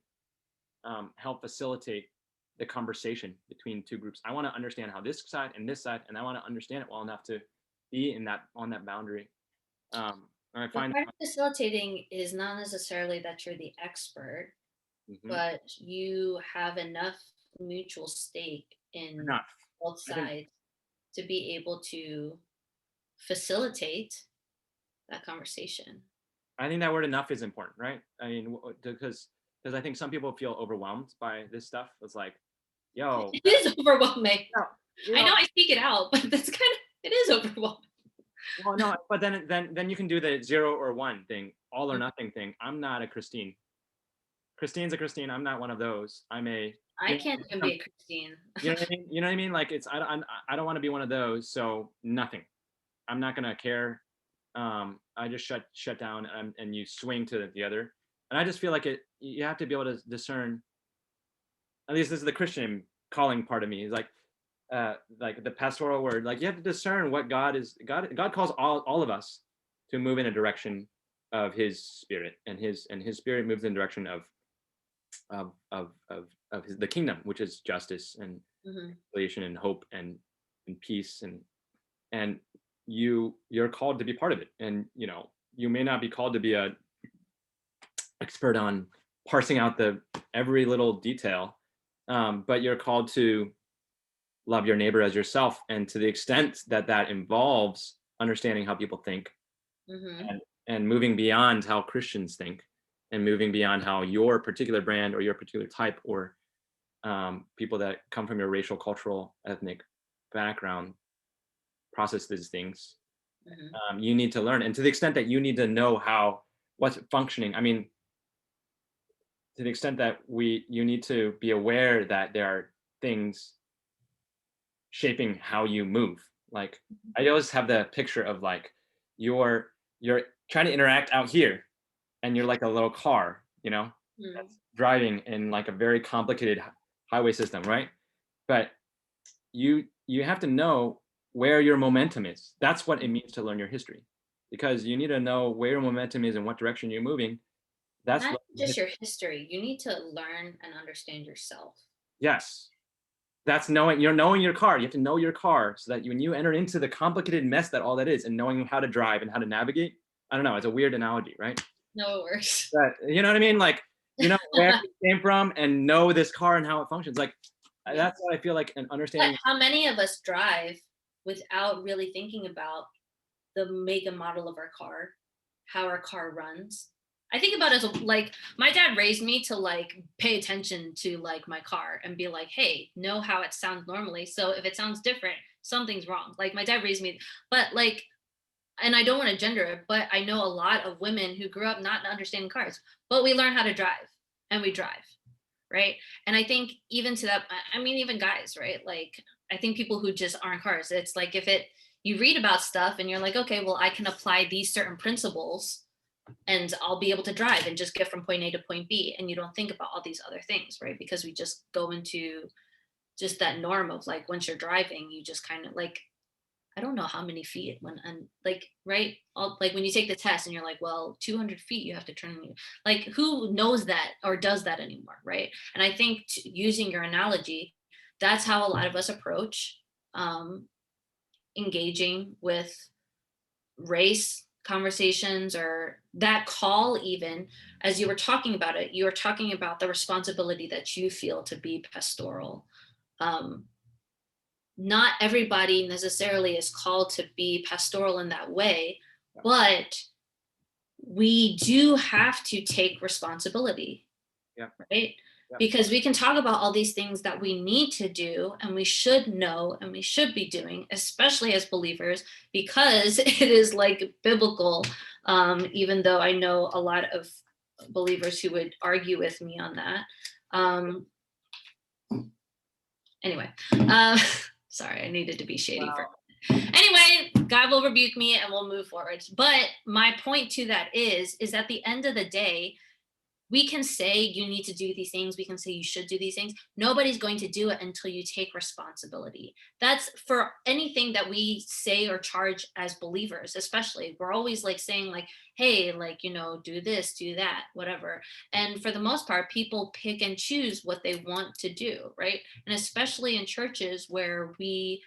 help facilitate the conversation between two groups. I want to understand how this side and this side, and I want to understand it well enough to be in that on that boundary. And I But find, part of facilitating is not necessarily that you're the expert, mhm, but you have enough mutual stake in enough. both I think sides to be able to facilitate that conversation. I think that word enough is important, right? I mean, because I think some people feel overwhelmed by this stuff. It's like, yo, It is overwhelming. no, I know I speak it out, but that's kind of it is overwhelming. well, no, but then you can do the 0 or 1 thing, all or Mhm. nothing thing. I'm not a Christine. Christine's a Christine. I'm not one of those. I'm a, I you know, can't even be a Christine. you know what I mean? You know what I mean? Like I don't want to be one of those. So nothing. I'm not gonna care. I just shut down, and you swing to the other. And I just feel like you have to be able to discern. At least this is the Christian calling part of me. Is like the pastoral word. Like you have to discern what God is. God calls all of us to move in a direction of His Spirit, and His Spirit moves in the direction of the kingdom, which is justice and Mhm. reconciliation and hope and peace, and you're called to be part of it. And you may not be called to be a expert on parsing out the every little detail, but you're called to love your neighbor as yourself, and to the extent that that involves understanding how people think, Mhm. and moving beyond how Christians think, and moving beyond how your particular brand or your particular type, or people that come from your racial, cultural, ethnic background process these things. Mhm. You need to learn, and to the extent that you need to know how what's functioning. I mean, to the extent that you need to be aware that there are things shaping how you move. Like I always have the picture of like you're trying to interact out here, and you're like a little car, Mhm. that's driving in like a very complicated highway system, right? But you have to know where your momentum is. That's what it means to learn your history, because you need to know where your momentum is and what direction you're moving. That's Not learning just your history. history. You need to learn and understand yourself. Yes, that's knowing your car. You have to know your car so that when you enter into the complicated mess that all that is, and knowing how to drive and how to navigate. I don't know. It's a weird analogy, right? No, it works. But you know what I mean? Like where you came from and know this car and how it functions. Like Yeah. that's what I feel like, an But understanding. how many of us drive without really thinking about the make and model of our car, how our car runs? I think about it as like my dad raised me to like pay attention to like my car and be like, hey, know how it sounds normally. So if it sounds different, something's wrong. Like my dad raised me, but like, and I don't want to gender it, but I know a lot of women who grew up not understanding cars, but we learn how to drive and we drive, right? And I think even to that, I mean, even guys, right? Like, I think people who just aren't cars, it's like if you read about stuff and you're like, okay, well, I can apply these certain principles and I'll be able to drive and just get from point A to point B. And you don't think about all these other things, right? Because we just go into just that norm of like, once you're driving, you just kind of like, I don't know how many feet when I'm like, right? Like when you take the test and you're like, well, 200 feet you have to turn. Like who knows that or does that anymore, right? And I think using your analogy, that's how a lot of us approach um, engaging with race conversations or that call. Even as you were talking about it, you were talking about the responsibility that you feel to be pastoral. um, Not everybody necessarily is called to be pastoral in that way, but we do have to take responsibility, Yeah. right? Yeah. Because we can talk about all these things that we need to do and we should know and we should be doing, especially as believers, because it is like biblical. Even though I know a lot of believers who would argue with me on that. Anyway, sorry, I needed to be shady for. Anyway, God will rebuke me and we'll move forward. But my point to that is at the end of the day, we can say you need to do these things. We can say you should do these things. Nobody's going to do it until you take responsibility. That's for anything that we say or charge as believers, especially. We're always like saying like, hey, like, do this, do that, whatever. And for the most part, people pick and choose what they want to do, right? And especially in churches where we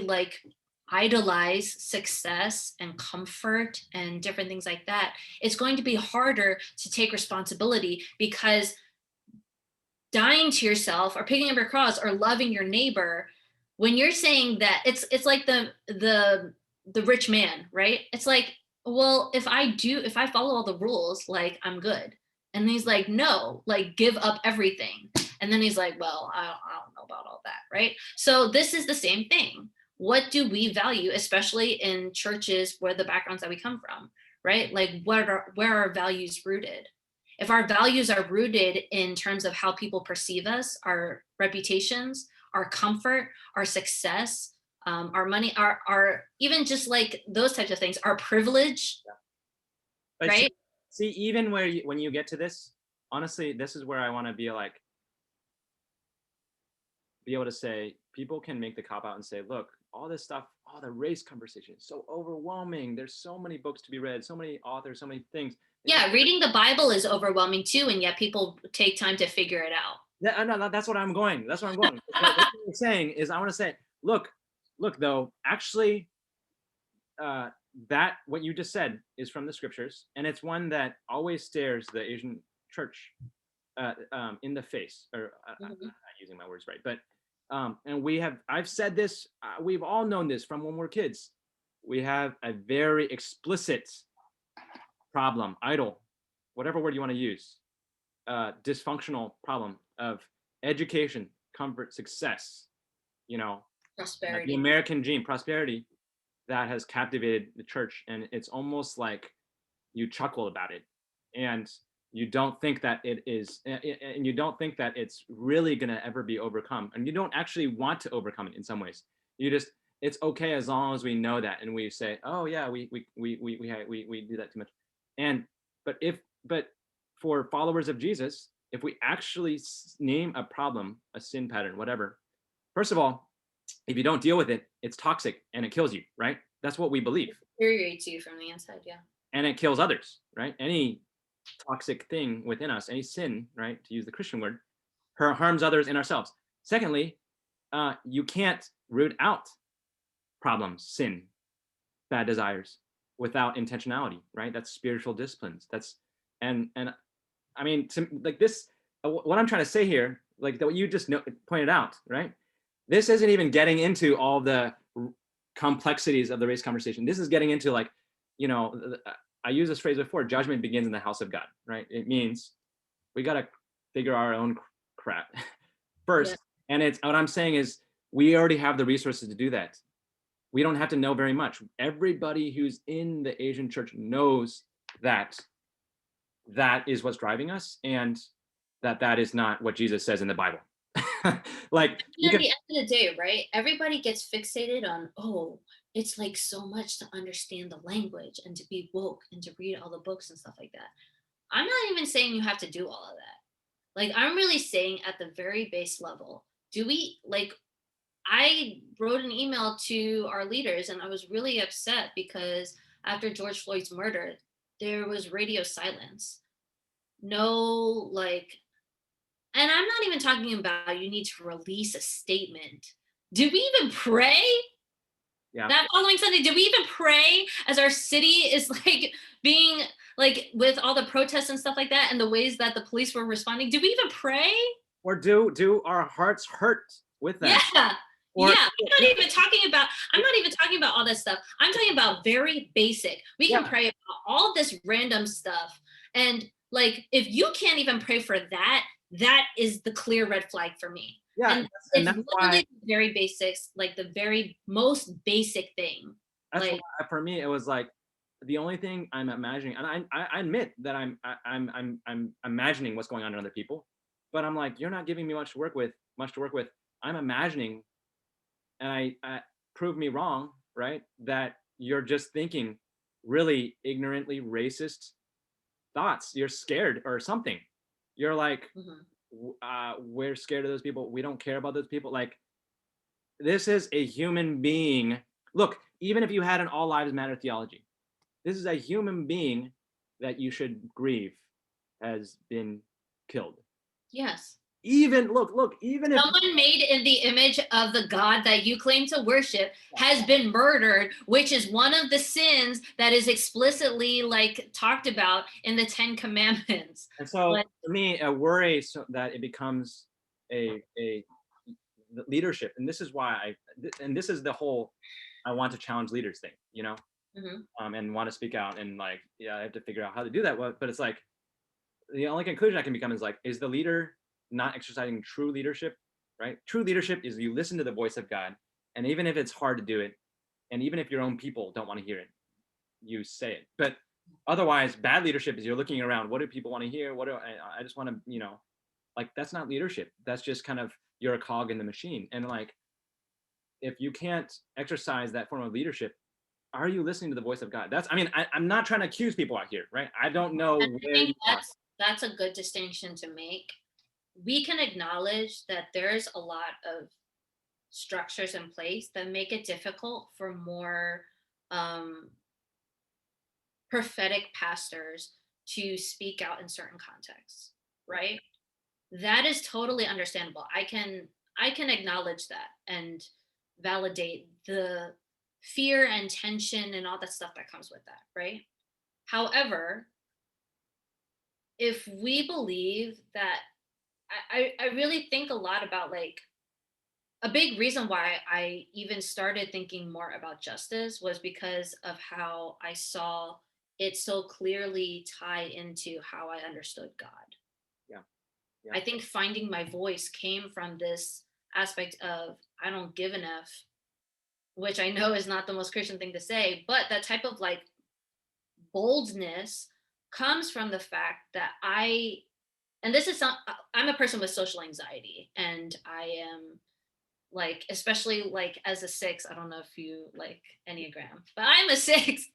like idolize success and comfort and different things like that, it's going to be harder to take responsibility, because dying to yourself or picking up your cross or loving your neighbor, when you're saying that, it's like the rich man, right? It's like, well, if I follow all the rules, like I'm good. And he's like, no, like give up everything. And then he's like, well, I don't know about all that, right? So this is the same thing. What do we value, especially in churches where the backgrounds that we come from, right? Like where are our values rooted? If our values are rooted in terms of how people perceive us, our reputations, our comfort, our success, our money, our even just like those types of things, our privilege, But right? see, even when you get to this, honestly, this is where I want to be able to say, people can make the cop out and say, look, all this stuff, all the race conversation is so overwhelming. There's so many books to be read, so many authors, so many things. Yeah, reading the Bible is overwhelming too, and yet people take time to figure it out. Yeah, no, that's what I'm going. That's what I'm going. What you're saying is, I want to say, look, though, actually, that what you just said is from the scriptures, and it's one that always stares the Asian church in the face. Or I'm not using my words right, but and I've said this. We've all known this from when we're kids. We have a very explicit problem, idol, whatever word you want to use, dysfunctional problem of education, comfort, success, Prosperity. the American dream, prosperity, that has captivated the church. And it's almost like you chuckle about it, and you don't think that it is, and you don't think that it's really going to ever be overcome. And you don't actually want to overcome it in some ways. It's okay as long as we know that. And we say, oh yeah, we do that too much. But for followers of Jesus, if we actually name a problem, a sin pattern, whatever, first of all, if you don't deal with it, it's toxic and it kills you, right? That's what we believe. It deteriorates you from the inside, yeah. And it kills others, right? Any toxic thing within us, any sin, right, to use the Christian word, harms others and ourselves. Secondly, you can't root out problems, sin, bad desires without intentionality, right? That's spiritual disciplines. And I mean, like this, what I'm trying to say here, like what you just pointed out, right? This isn't even getting into all the complexities of the race conversation. This is getting into like, I used this phrase before, judgment begins in the house of God, right? It means we got to figure our own crap first. Yeah. And it's what I'm saying is we already have the resources to do that. We don't have to know very much. Everybody who's in the Asian church knows that is what's driving us, and that is not what Jesus says in the Bible. Like at the end of the day, right? Everybody gets fixated on, oh, it's like so much to understand the language and to be woke and to read all the books and stuff like that. I'm not even saying you have to do all of that. Like, I'm really saying at the very base level, do we like, I wrote an email to our leaders and I was really upset because after George Floyd's murder, there was radio silence. No, like, and I'm not even talking about you need to release a statement. Did we even pray Yeah. that following Sunday? Did we even pray as our city is like being like with all the protests and stuff like that and the ways that the police were responding? Did we even pray? Or do our hearts hurt with them? Yeah. Or Yeah, I'm not even talking about all this stuff. I'm talking about very basic. We can yeah, pray about all this random stuff. And like if you can't even pray for that, that is the clear red flag for me. yeah, And and it's that's why literally the very basics, like the very most basic thing. that's why Like, for me it was like the only thing I'm imagining, and I admit that I'm imagining what's going on in other people, but I'm like, you're not giving me much to work with. I'm imagining, and I prove me wrong, right? That you're just thinking really ignorantly racist thoughts. You're scared or something. You're like, mhm. we're scared of those people. We don't care about those people. Like, this is a human being. Look, even if you had an all lives matter theology, this is a human being that you should grieve has been killed. Yes. Even even if Someone made in the image of the God that you claim to worship has been murdered, which is one of the sins that is explicitly like talked about in the Ten Commandments. and so Like, for me, a worry so that it becomes a leadership, and this is why and this is the whole I want to challenge leaders thing, mhm. and want to speak out and like, yeah, I have to figure out how to do that. But it's like the only conclusion I can become is like, is the leader not exercising true leadership, right? True leadership is you listen to the voice of God, and even if it's hard to do it, and even if your own people don't want to hear it, you say it. But otherwise, bad leadership is you're looking around. What do people want to hear? What do I just want to, like that's not leadership. That's just kind of you're a cog in the machine. And like, if you can't exercise that form of leadership, are you listening to the voice of God? I'm not trying to accuse people out here, right? I don't know And I where you think are. that's a good distinction to make. We can acknowledge that there's a lot of structures in place that make it difficult for more um, prophetic pastors to speak out in certain contexts, right? That is totally understandable. I can acknowledge that and validate the fear and tension and all that stuff that comes with that, right? However, if we believe that I really think a lot about like a big reason why I even started thinking more about justice was because of how I saw it so clearly tied into how I understood God. Yeah, yeah, I think finding my voice came from this aspect of I don't give enough, which I know is not the most Christian thing to say, but that type of like boldness comes from the fact that and this is I'm a person with social anxiety and I am like especially like as a six. I don't know if you like Enneagram, but I'm a six.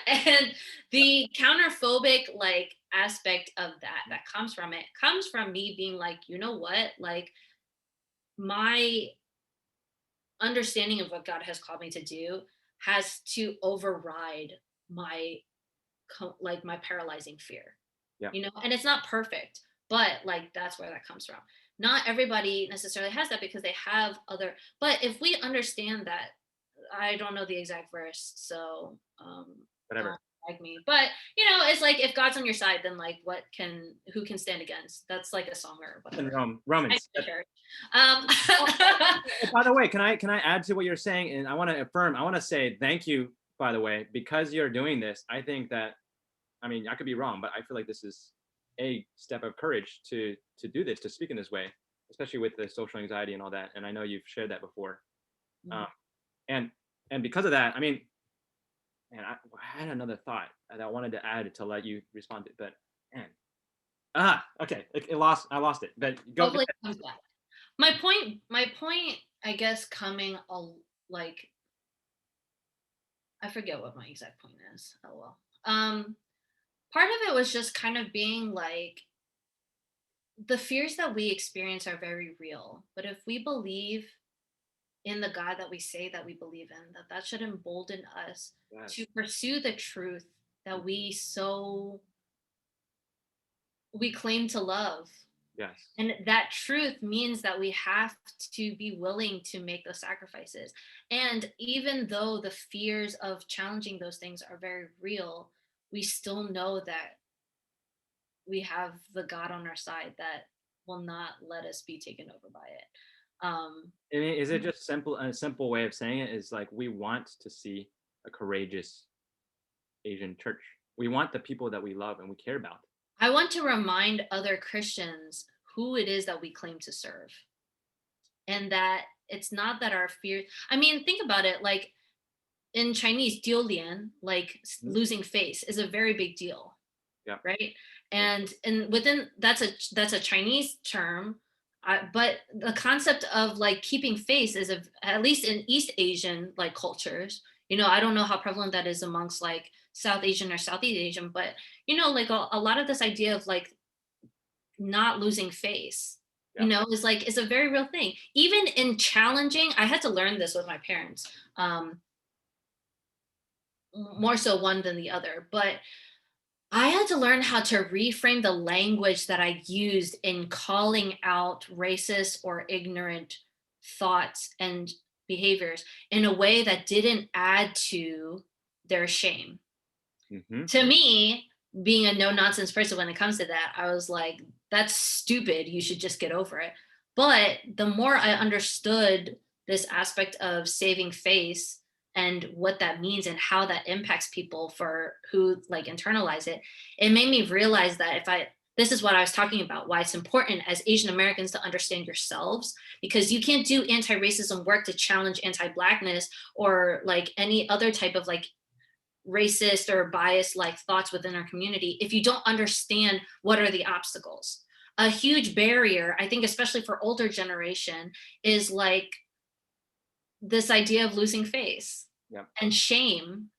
And the counterphobic like aspect of that comes from it comes from me being like, you know what, like my understanding of what God has called me to do has to override my like my paralyzing fear, yeah. and it's not perfect, but like that's where that comes from. Not everybody necessarily has that because they have other, but if we understand that, I don't know the exact verse, so Whatever. don't like me, but it's like if God's on your side, then like who can stand against? That's like a song or In whatever. I Romans. go to church. um Oh, by the way, can I add to what you're saying? And I want to affirm. I want to say thank you. By the way, because you're doing this, I think that I mean I could be wrong, but I feel like this is a step of courage to do this, to speak in this way, especially with the social anxiety and all that. And I know you've shared that before. Um, and and because of that, I mean, man, I had another thought that I wanted to add to let you respond to, but man, okay, I lost it. But go. Hopefully it comes back. My point, I guess, coming like I forget what my exact point is. Oh well. Part of it was just kind of being like the fears that we experience are very real, but if we believe in the God that we say that we believe in, that should embolden us Yes. to pursue the truth that we claim to love. Yes. And that truth means that we have to be willing to make those sacrifices. And even though the fears of challenging those things are very real, we still know that we have the God on our side that will not let us be taken over by it. And is it just simple? A simple way of saying it is like we want to see a courageous Asian church. We want the people that we love and we care about. I want to remind other Christians who it is that we claim to serve, and that it's not that our fear. I mean, think about it. Like in Chinese, 丢脸, like losing face, is a very big deal. Yeah. Right. And within that's a Chinese term, but the concept of like keeping face is at least in East Asian like cultures. I don't know how prevalent that is amongst like South Asian or Southeast Asian, but like a lot of this idea of like not losing face, is a very real thing. Even in challenging, I had to learn this with my parents, more so one than the other, but I had to learn how to reframe the language that I used in calling out racist or ignorant thoughts and behaviors in a way that didn't add to their shame. Mm-hmm. To me, being a no nonsense person when it comes to that, I was like, that's stupid. You should just get over it. But the more I understood this aspect of saving face and what that means and how that impacts people for who like internalize it, it made me realize that this is what I was talking about, why it's important as Asian Americans to understand yourselves, because you can't do anti-racism work to challenge anti-Blackness or like any other type of like racist or biased like thoughts within our community if you don't understand what are the obstacles. A huge barrier, I think, especially for older generation, is like this idea of losing face and shame,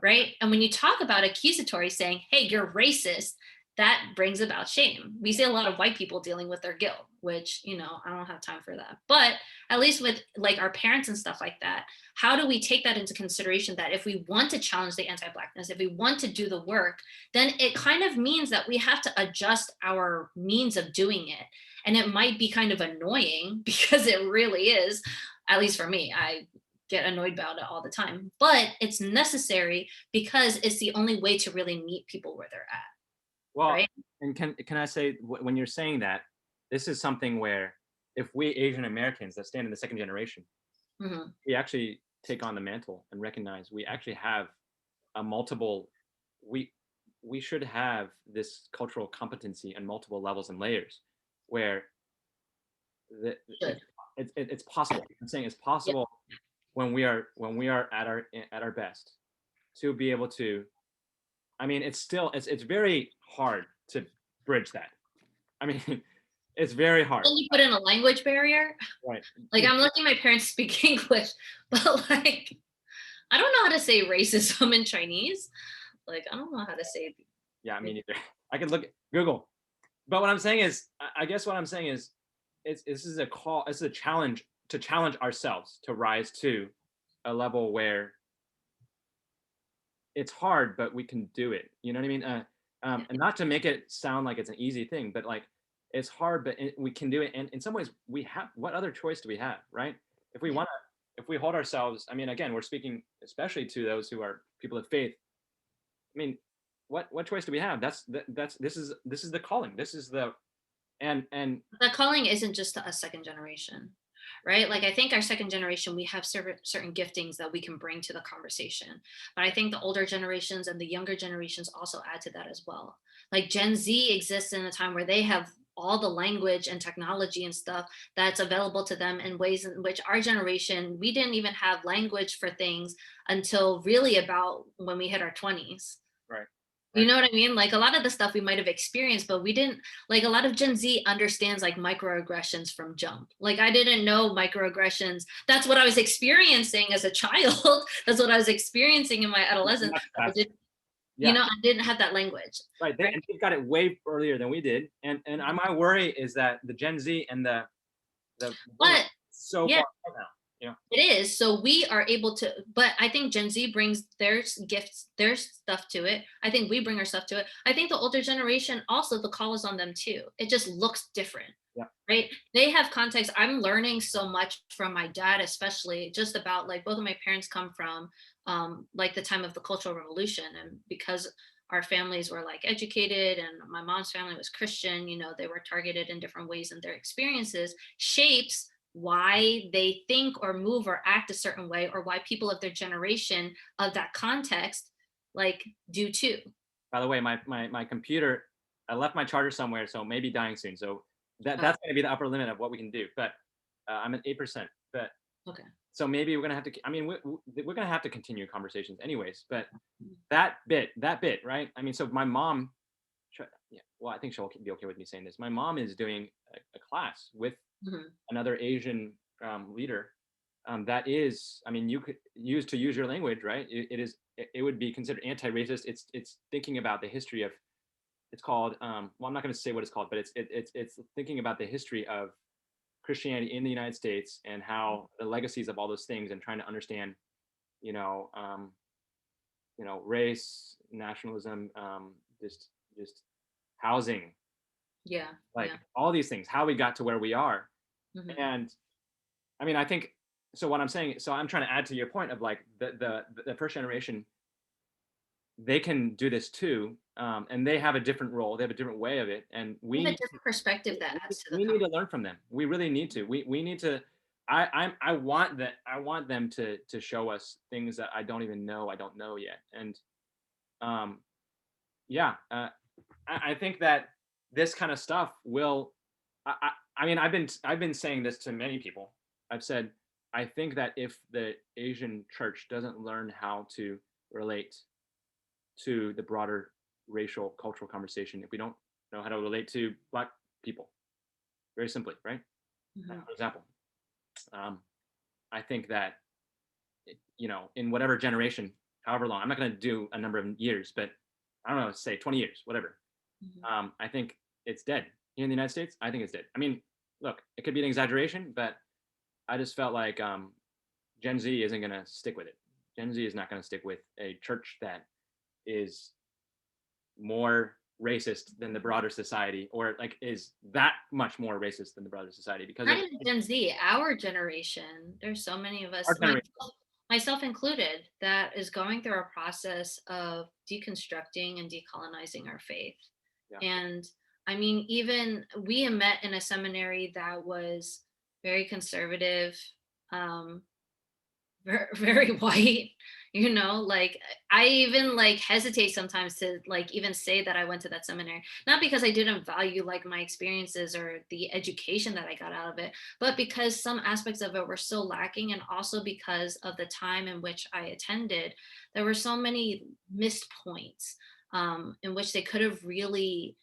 right? And when you talk about accusatory saying, hey, you're racist, that brings about shame. We see a lot of white people dealing with their guilt, which, I don't have time for that. But at least with like our parents and stuff like that, how do we take that into consideration that if we want to challenge the anti-Blackness, if we want to do the work, then it kind of means that we have to adjust our means of doing it. And it might be kind of annoying because it really is, at least for me. I get annoyed about it all the time, but it's necessary because it's the only way to really meet people where they're at. Well, right? And can I say, when you're saying that, this is something where if we Asian Americans that stand in the second generation, Mm-hmm. we actually take on the mantle and recognize we actually have a multiple, we should have this cultural competency on multiple levels and layers where it's possible. I'm saying it's possible when we are at our best to be able to. I mean, it's very hard to bridge that. I mean, it's very hard. Then you put in a language barrier. Right. Like I'm lucky my parents speak English, but like I don't know how to say racism in Chinese. Like I don't know how to say. Yeah, me neither. I can look at Google. But what I'm saying is, I guess what I'm saying is, this is a call. This is a challenge to challenge ourselves to rise to a level where it's hard, but we can do it. You know what I mean? And not to make it sound like it's an easy thing, but like it's hard, but we can do it. And in some ways, we have. What other choice do we have, right? If we want to, if we hold ourselves. I mean, again, we're speaking especially to those who are people of faith. I mean, what choice do we have? This is the calling. This is the and that calling isn't just to us second generation. Right? Like I think our second generation, we have certain giftings that we can bring to the conversation. But I think the older generations and the younger generations also add to that as well. Like Gen Z exists in a time where they have all the language and technology and stuff that's available to them in ways in which our generation, we didn't even have language for things until really about when we hit our 20s. Right. You know what I mean? Like a lot of the stuff we might have experienced, but we didn't, like a lot of Gen Z understands like microaggressions from jump. Like I didn't know microaggressions. That's what I was experiencing as a child. That's what I was experiencing in my adolescence. I didn't have that language. Right. And they've got it way earlier than we did. And my worry is that the Gen Z and the but so yeah, far now. Yeah. It is. So we are able to, but I think Gen Z brings their gifts, their stuff to it. I think we bring our stuff to it. I think the older generation also, the call is on them too. It just looks different, Yeah. right? They have context. I'm learning so much from my dad, especially just about like both of my parents come from like the time of the Cultural Revolution. And because our families were like educated and my mom's family was Christian, you know, they were targeted in different ways and their experiences shapes why they think or move or act a certain way, or why people of their generation of that context like do too. By the way, my computer, I left my charger somewhere, so it may be dying soon. So Oh, that's going to be the upper limit of what we can do. But I'm at 8%. But okay. so maybe we're gonna have to. I mean, we're gonna have to continue conversations anyways. But Mhm. that bit, right? I mean, so my mom, yeah. Well, I think she'll be okay with me saying this. My mom is doing a class with Mhm. another Asian leader. That is, I mean, you could use your language, right? It would be considered anti-racist. It's thinking about the history of. It's called. Well, I'm not going to say what it's called, but it's thinking about the history of Christianity in the United States and how the legacies of all those things and trying to understand, you know, um, race, nationalism, just housing, Yeah, like yeah. all these things, how we got to where we are. Mhm. And I mean, I think so. What I'm saying, so I'm trying to add to your point of like the first generation, they can do this too, and they have a different role, they have a different way of it, and We have a different perspective that adds to the we need to conversation. learn from them. We really need to. We need to. I want them to show us things that I don't even know I don't know yet, and um, yeah, I think that this kind of stuff will. I mean, I've been saying this to many people. I've said I think that if the Asian church doesn't learn how to relate to the broader racial cultural conversation, if we don't know how to relate to Black people, very simply, right? Mhm. For example, um, I think that in whatever generation, however long, I'm not going to do a number of years, but I don't know, say 20 years, whatever. Mhm. I think it's dead here in the United States. I think it's dead. I mean, look, it could be an exaggeration, but I just felt like Gen Z isn't going to stick with it. Gen Z is not going to stick with a church that is more racist than the broader society, or like is that much more racist than the broader society because Not of even Gen Z, our generation. There's so many of our us, generation. myself included, that is going through a process of deconstructing and decolonizing our faith. Yeah. And I mean, even we met in a seminary that was very conservative, um, very white, you know, like I even like hesitate sometimes to like even say that I went to that seminary, not because I didn't value like my experiences or the education that I got out of it, but because some aspects of it were so lacking, and also because of the time in which I attended, there were so many missed points in which they could have really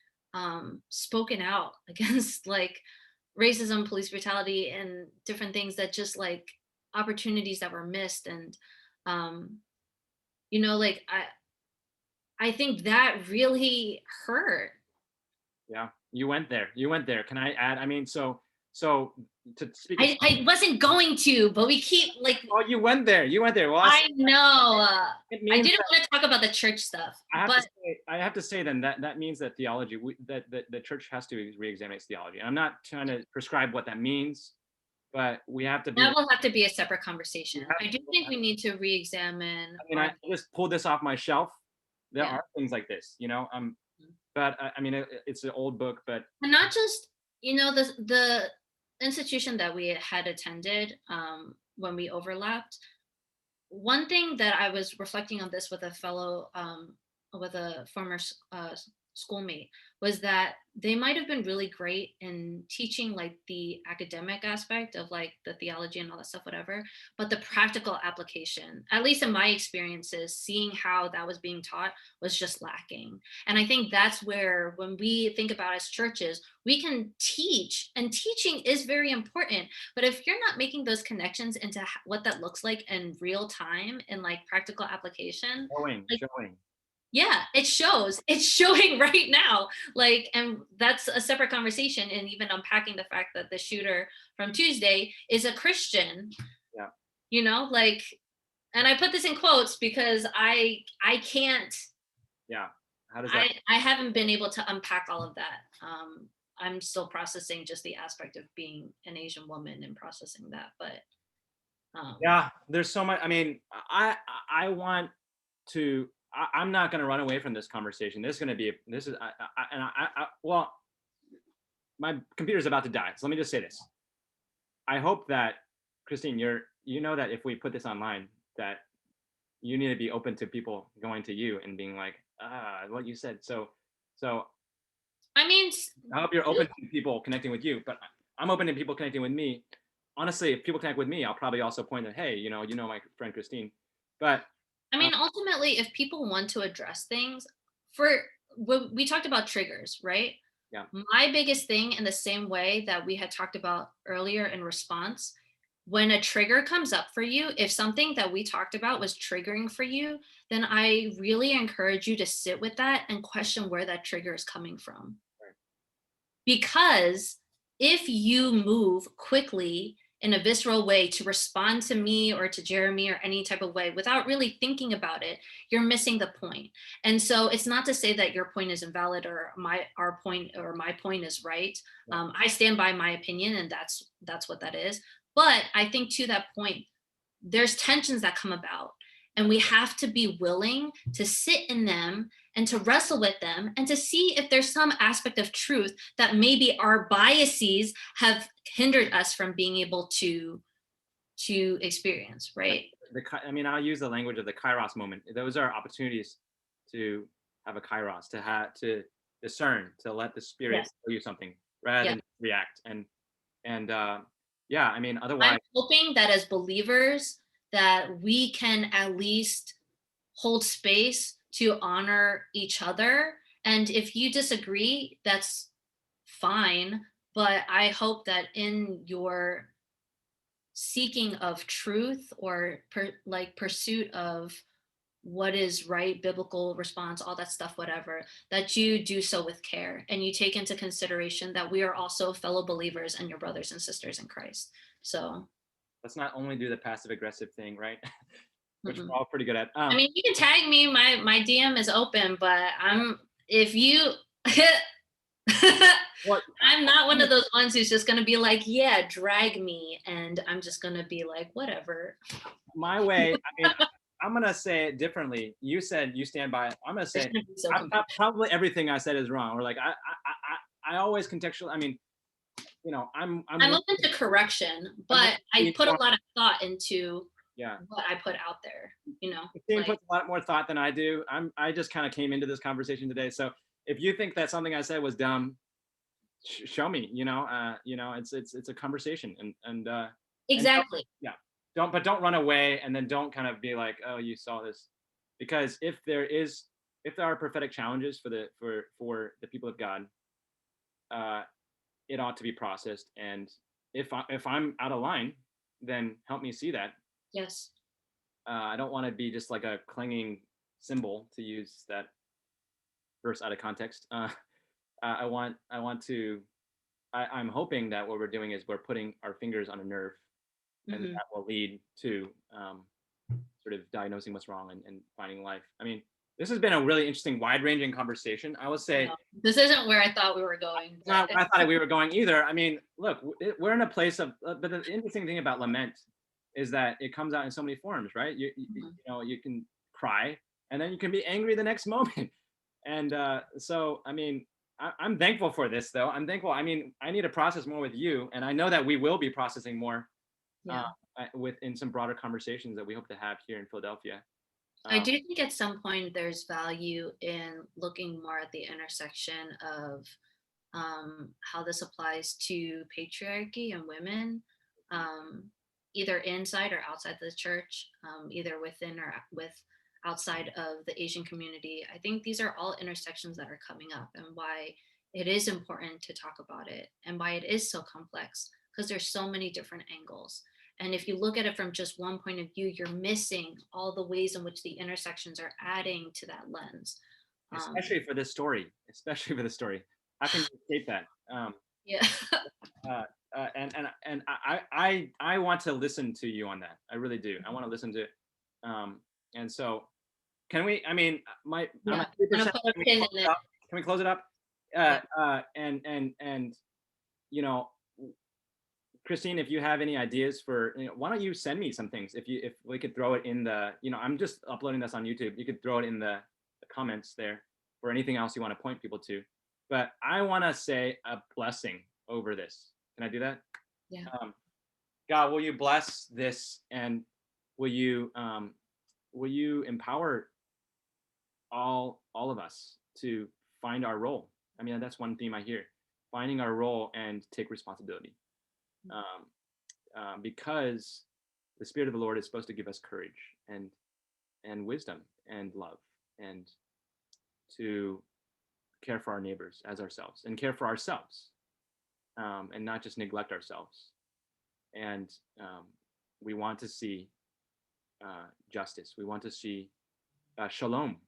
spoken out against like racism, police brutality, and different things that just like opportunities that were missed. And um you know, like I think that really hurt. Yeah, you went there. You went there. Can I add? I mean, so to speak of, I wasn't going to, but we keep like, oh, you went there. You went there. Well, I know, it I means didn't that want to talk about the church stuff, but I have to say then that means that theology, that the church has to re-examine its theology. And I'm not trying to prescribe what that means, but we have to be. that will have to be a separate We conversation. have I do think we need to re-examine I mean, our, I just pulled this off my shelf. There yeah. are things like this, but I mean, it's an old book, but And not just, you know, the institution that we had attended when we overlapped. One thing that I was reflecting on this with a fellow, with a former schoolmate, was that they might have been really great in teaching like the academic aspect of like the theology and all that stuff, whatever. But the practical application, at least in my experiences, seeing how that was being taught was just lacking. And I think that's where, when we think about as churches, we can teach, and teaching is very important, but if you're not making those connections into what that looks like in real time in like practical application, like, showing. yeah, it shows. It's showing right now. Like, and that's a separate conversation. And even unpacking the fact that the shooter from Tuesday is a Christian. Yeah. you know, like, and I put this in quotes because I can't, Yeah. How does that? I haven't been able to unpack all of that. I'm still processing just the aspect of being an Asian woman and processing that, but um, Yeah, there's so much. I mean, I want to. I'm not going to run away from this conversation. This is going to be. This is. Well, my computer's about to die. So let me just say this. I hope that Christine, you know that if we put this online, that you need to be open to people going to you and being like, what you said. So I mean, I hope you're open to people connecting with you, but I'm open to people connecting with me. Honestly, if people connect with me, I'll probably also point at, hey, you know my friend Christine. But I uh, mean, ultimately, if people want to address things, for we talked about triggers, right? yeah, My biggest thing, in the same way that we had talked about earlier in response, when a trigger comes up for you, if something that we talked about was triggering for you, then I really encourage you to sit with that and question where that trigger is coming from. right. Because if you move quickly in a visceral way to respond to me or to Jeremy or any type of way without really thinking about it, you're missing the point. And so it's not to say that your point is invalid or our point or my point is right. Yeah. I stand by my opinion, and that's what that is. But I think to that point, there's tensions that come about, and we have to be willing to sit in them and to wrestle with them and to see if there's some aspect of truth that maybe our biases have hindered us from being able to experience, right? I mean, I'll use the language of the kairos moment. Those are opportunities to have a kairos, to discern, to let the spirit Yes. tell you something rather Yeah. than react. And yeah, I mean, I'm otherwise, hoping that as believers that we can at least hold space to honor each other. And if you disagree, that's fine. But I hope that in your seeking of truth or like pursuit of what is right, biblical response, all that stuff, whatever, that you do so with care and you take into consideration that we are also fellow believers and your brothers and sisters in Christ. So, let's not only do the passive aggressive thing, right? Which mm-mm. we're all pretty good at. I mean, you can tag me. My DM is open, but I'm if you. What I'm not one of those ones who's just gonna be like, yeah, drag me, and I'm just gonna be like, whatever. my way, I mean, I'm gonna say it differently. You said you stand by it. I'm gonna I say shouldn't be so compassionate. probably everything I said is wrong. Or like I always contextual. I mean, I'm I'm open to correction, willing but to I be put a more, lot of thought into yeah. what I put out there. Christine Like puts a lot more thought than I do. I just kind of came into this conversation today. So if you think that something I said was dumb, show me. It's a conversation and exactly. yeah, don't run away and then don't kind of be like, oh, you saw this, because if there are prophetic challenges for the people of God, uh, it ought to be processed. And if I'm out of line, then help me see that. Yes. I don't want to be just like a clanging cymbal, to use that verse out of context. I want to. I'm hoping that what we're doing is we're putting our fingers on a nerve, and Hmm. that will lead to sort of diagnosing what's wrong and finding life. I mean, this has been a really interesting, wide-ranging conversation. I will say, This isn't where I thought we were going, it's not but where I thought we were going either. I mean, look, we're in a place of, but the interesting thing about lament is that it comes out in so many forms, right? mhm. You can cry, and then you can be angry the next moment. And so, I mean, I'm thankful for this, though. I'm thankful. I mean, I need to process more with you, and I know that we will be processing more uh, Yeah. within some broader conversations that we hope to have here in Philadelphia. I Um, do think at some point there's value in looking more at the intersection of how this applies to patriarchy and women, um, either inside or outside the church, either within or with outside of the Asian community. I think these are all intersections that are coming up, and why it is important to talk about it and why it is so complex, because there's so many different angles. And if you look at it from just one point of view, you're missing all the ways in which the intersections are adding to that lens. Um, especially for this story, especially for this story. How can you escape that? yeah. Uh, I want to listen to you on that. I really do. I want to listen to it. And so can we, I mean, I'm Yeah. at 3%. I'm gonna put a pin in it. Can we close it up? Yeah. And you know, Christine, if you have any ideas for, why don't you send me some things? If we could throw it in the, I'm just uploading this on YouTube. You could throw it in the comments there for anything else you want to point people to. But I want to say a blessing over this. Can I do that? Yeah. God, will you bless this, and will you empower all of us to find our role? I mean, that's one theme I hear: finding our role and take responsibility. Because the Spirit of the Lord is supposed to give us courage and wisdom and love, and to care for our neighbors as ourselves, and care for ourselves, and not just neglect ourselves. And we want to see justice. We want to see shalom,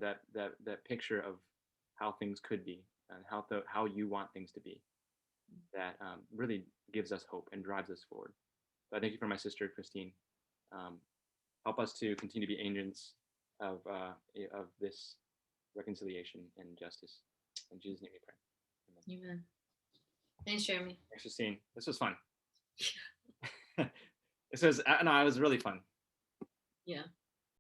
that picture of how things could be, and how you want things to be. That really gives us hope and drives us forward. So I thank you for my sister Christine. Help us to continue to be agents of this reconciliation and justice. In Jesus' name we pray. Amen. Thanks, Jeremy. Thanks, Christine. This was fun. It was really fun. Yeah.